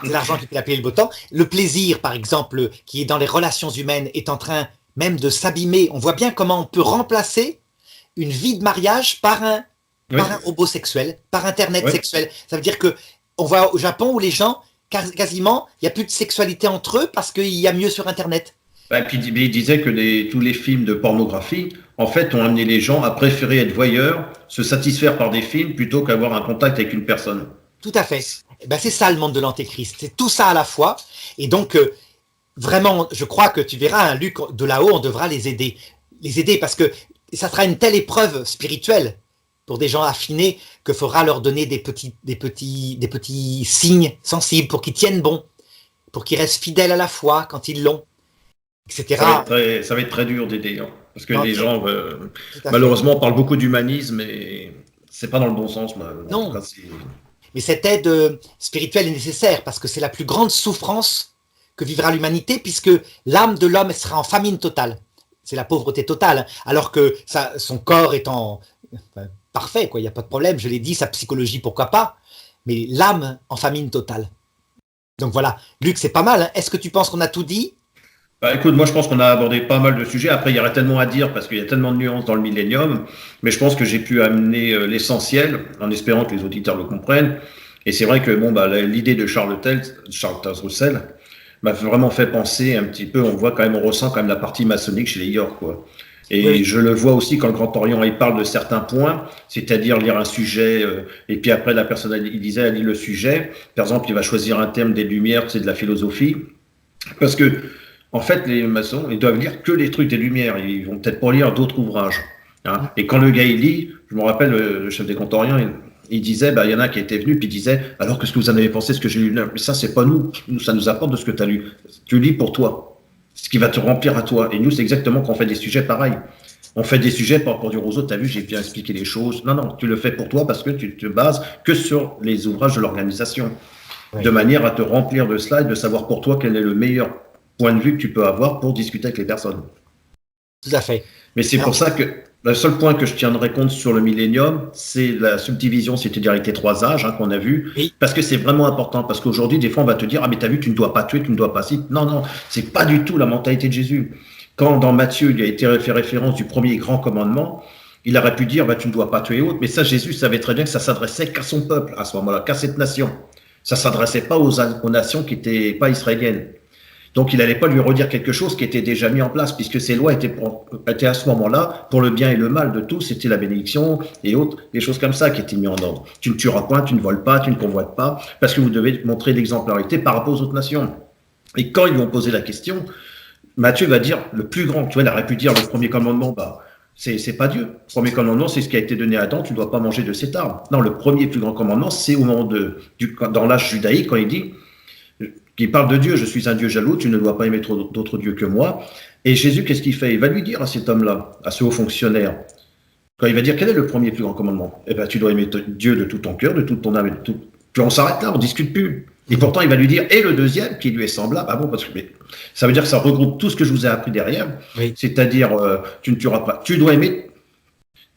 C'est l'argent qui fait la pluie et le beau temps. Le plaisir, par exemple, qui est dans les relations humaines, est en train même de s'abîmer. On voit bien comment on peut remplacer une vie de mariage par un robot sexuel, par Internet sexuel. Ça veut dire que on voit au Japon où les gens, quasiment, il n'y a plus de sexualité entre eux parce qu'il y a mieux sur Internet.
Et puis il disait que tous les films de pornographie, en fait, ont amené les gens à préférer être voyeurs, se satisfaire par des films plutôt qu'avoir un contact avec une personne.
Tout à fait. C'est ça le monde de l'Antéchrist. C'est tout ça à la fois. Et donc, vraiment, je crois que tu verras, Luc, de là-haut, on devra les aider. Les aider parce que ça sera une telle épreuve spirituelle pour des gens affinés qu'il faudra leur donner des petits signes sensibles pour qu'ils tiennent bon, pour qu'ils restent fidèles à la foi quand ils l'ont, etc.
Ça va être très dur d'aider, hein, parce que les gens, malheureusement, on parle beaucoup d'humanisme et c'est pas dans le bon sens.
Non, mais cette aide spirituelle est nécessaire parce que c'est la plus grande souffrance que vivra l'humanité puisque l'âme de l'homme sera en famine totale. C'est la pauvreté totale, alors que son corps étant parfait, il n'y a pas de problème, je l'ai dit, sa psychologie, pourquoi pas, mais l'âme en famine totale. Donc voilà, Luc, c'est pas mal, hein. Est-ce que tu penses qu'on a tout dit?
Écoute, moi je pense qu'on a abordé pas mal de sujets, après il y aurait tellement à dire parce qu'il y a tellement de nuances dans le millénium, mais je pense que j'ai pu amener l'essentiel, en espérant que les auditeurs le comprennent, et c'est vrai que l'idée de Charles Taze Russell m'a vraiment fait penser un petit peu, on ressent quand même la partie maçonnique chez les York, quoi. Et je le vois aussi quand le Grand Orient, il parle de certains points, c'est-à-dire lire un sujet, et puis après la personne, elle lit le sujet, par exemple, il va choisir un thème des Lumières, c'est de la philosophie, parce que En fait, les maçons, ils doivent lire que les trucs des Lumières. Ils vont peut-être pas lire d'autres ouvrages. Hein. Et quand le gars il lit, je me rappelle le chef des cantoriens, il disait, bah, il y en a un qui était venu, puis il disait, alors qu'est-ce que vous en avez pensé, ce que j'ai lu? Mais ça, c'est pas nous. Nous, ça nous apporte de ce que tu as lu. Tu lis pour toi. Ce qui va te remplir à toi. Et nous, c'est exactement quand on fait des sujets pareils. On fait des sujets pour dire aux autres, t'as vu, j'ai bien expliqué les choses. Non, non, tu le fais pour toi parce que tu te bases que sur les ouvrages de l'organisation. Oui. De manière à te remplir de cela et de savoir pour toi quel est le meilleur point de vue que tu peux avoir pour discuter avec les personnes.
Tout à fait.
Mais c'est pour ça que le seul point que je tiendrai compte sur le millénium, c'est la subdivision, c'est-à-dire avec les 3 âges hein, qu'on a vu, oui. Parce que c'est vraiment important. Parce qu'aujourd'hui, des fois, on va te dire, ah mais t'as vu, tu ne dois pas tuer, tu ne dois pas si. Non, non, c'est pas du tout la mentalité de Jésus. Quand dans Matthieu, il a été fait référence du premier grand commandement, il aurait pu dire, bah, tu ne dois pas tuer autre. Mais ça, Jésus savait très bien que ça s'adressait qu'à son peuple à ce moment-là, qu'à cette nation. Ça s'adressait pas aux nations qui n'étaient pas israéliennes. Donc, il n'allait pas lui redire quelque chose qui était déjà mis en place, puisque ces lois étaient à ce moment-là pour le bien et le mal de tous. C'était la bénédiction et autres, des choses comme ça qui étaient mises en ordre. Tu ne tueras point, tu ne voles pas, tu ne convoites pas, parce que vous devez montrer l'exemplarité par rapport aux autres nations. Et quand ils lui ont posé la question, Matthieu va dire le plus grand. Tu vois, il aurait pu dire le premier commandement, bah, c'est pas Dieu. Le premier commandement, c'est ce qui a été donné à Adam, tu ne dois pas manger de cet arbre. Non, le premier plus grand commandement, c'est au moment dans l'âge judaïque, quand il dit, qui parle de Dieu, je suis un Dieu jaloux, tu ne dois pas aimer d'autres dieux que moi. Et Jésus, qu'est-ce qu'il fait? Il va lui dire à cet homme-là, à ce haut fonctionnaire, quand il va dire quel est le premier plus grand commandement? Eh bien, tu dois aimer Dieu de tout ton cœur, de toute ton âme, et de tout. Puis on s'arrête là, on ne discute plus. Et pourtant, il va lui dire, et le deuxième, qui lui est semblable, ah bon, parce que ça veut dire que ça regroupe tout ce que je vous ai appris derrière, oui. C'est-à-dire, tu ne tueras pas. Tu dois aimer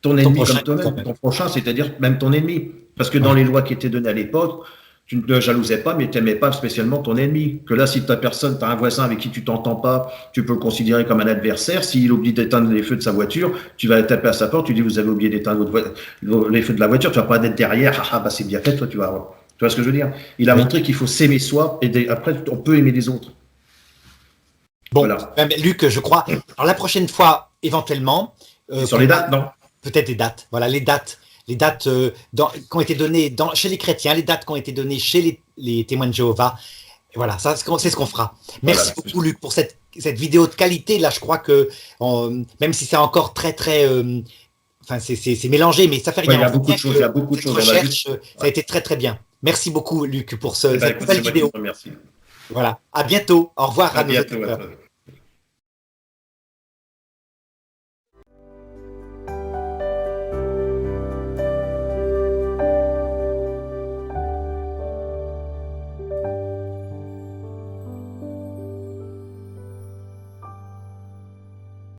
ton ennemi comme toi-même, ton prochain, c'est-à-dire même ton ennemi. Parce que dans les lois qui étaient données à l'époque, tu ne jalousais pas, mais tu n'aimais pas spécialement ton ennemi. Que là, si tu as un voisin avec qui tu t'entends pas, tu peux le considérer comme un adversaire. S'il oublie d'éteindre les feux de sa voiture, tu vas taper à sa porte, tu dis, vous avez oublié d'éteindre les feux de la voiture, tu vas pas être derrière, ah bah c'est bien fait, toi, tu vois ce que je veux dire? Il a montré qu'il faut s'aimer soi, et après, on peut aimer les autres.
Bon, voilà. Luc, je crois, alors la prochaine fois, éventuellement...
sur les dates, non?
Peut-être les dates, voilà, les dates qui ont été données chez les chrétiens, les dates qui ont été données chez les témoins de Jéhovah. Et voilà, ça, c'est ce qu'on fera. Merci beaucoup, Luc, pour cette vidéo de qualité. Là, je crois que, même si c'est encore très, très... Enfin, c'est mélangé, mais ça fait rien.
Il y a beaucoup de choses. Il y a beaucoup de choses.
Recherche, ça a été très, très bien. Merci beaucoup, Luc, pour cette nouvelle vidéo.
Merci.
Voilà. À bientôt. Au revoir à nos
bientôt.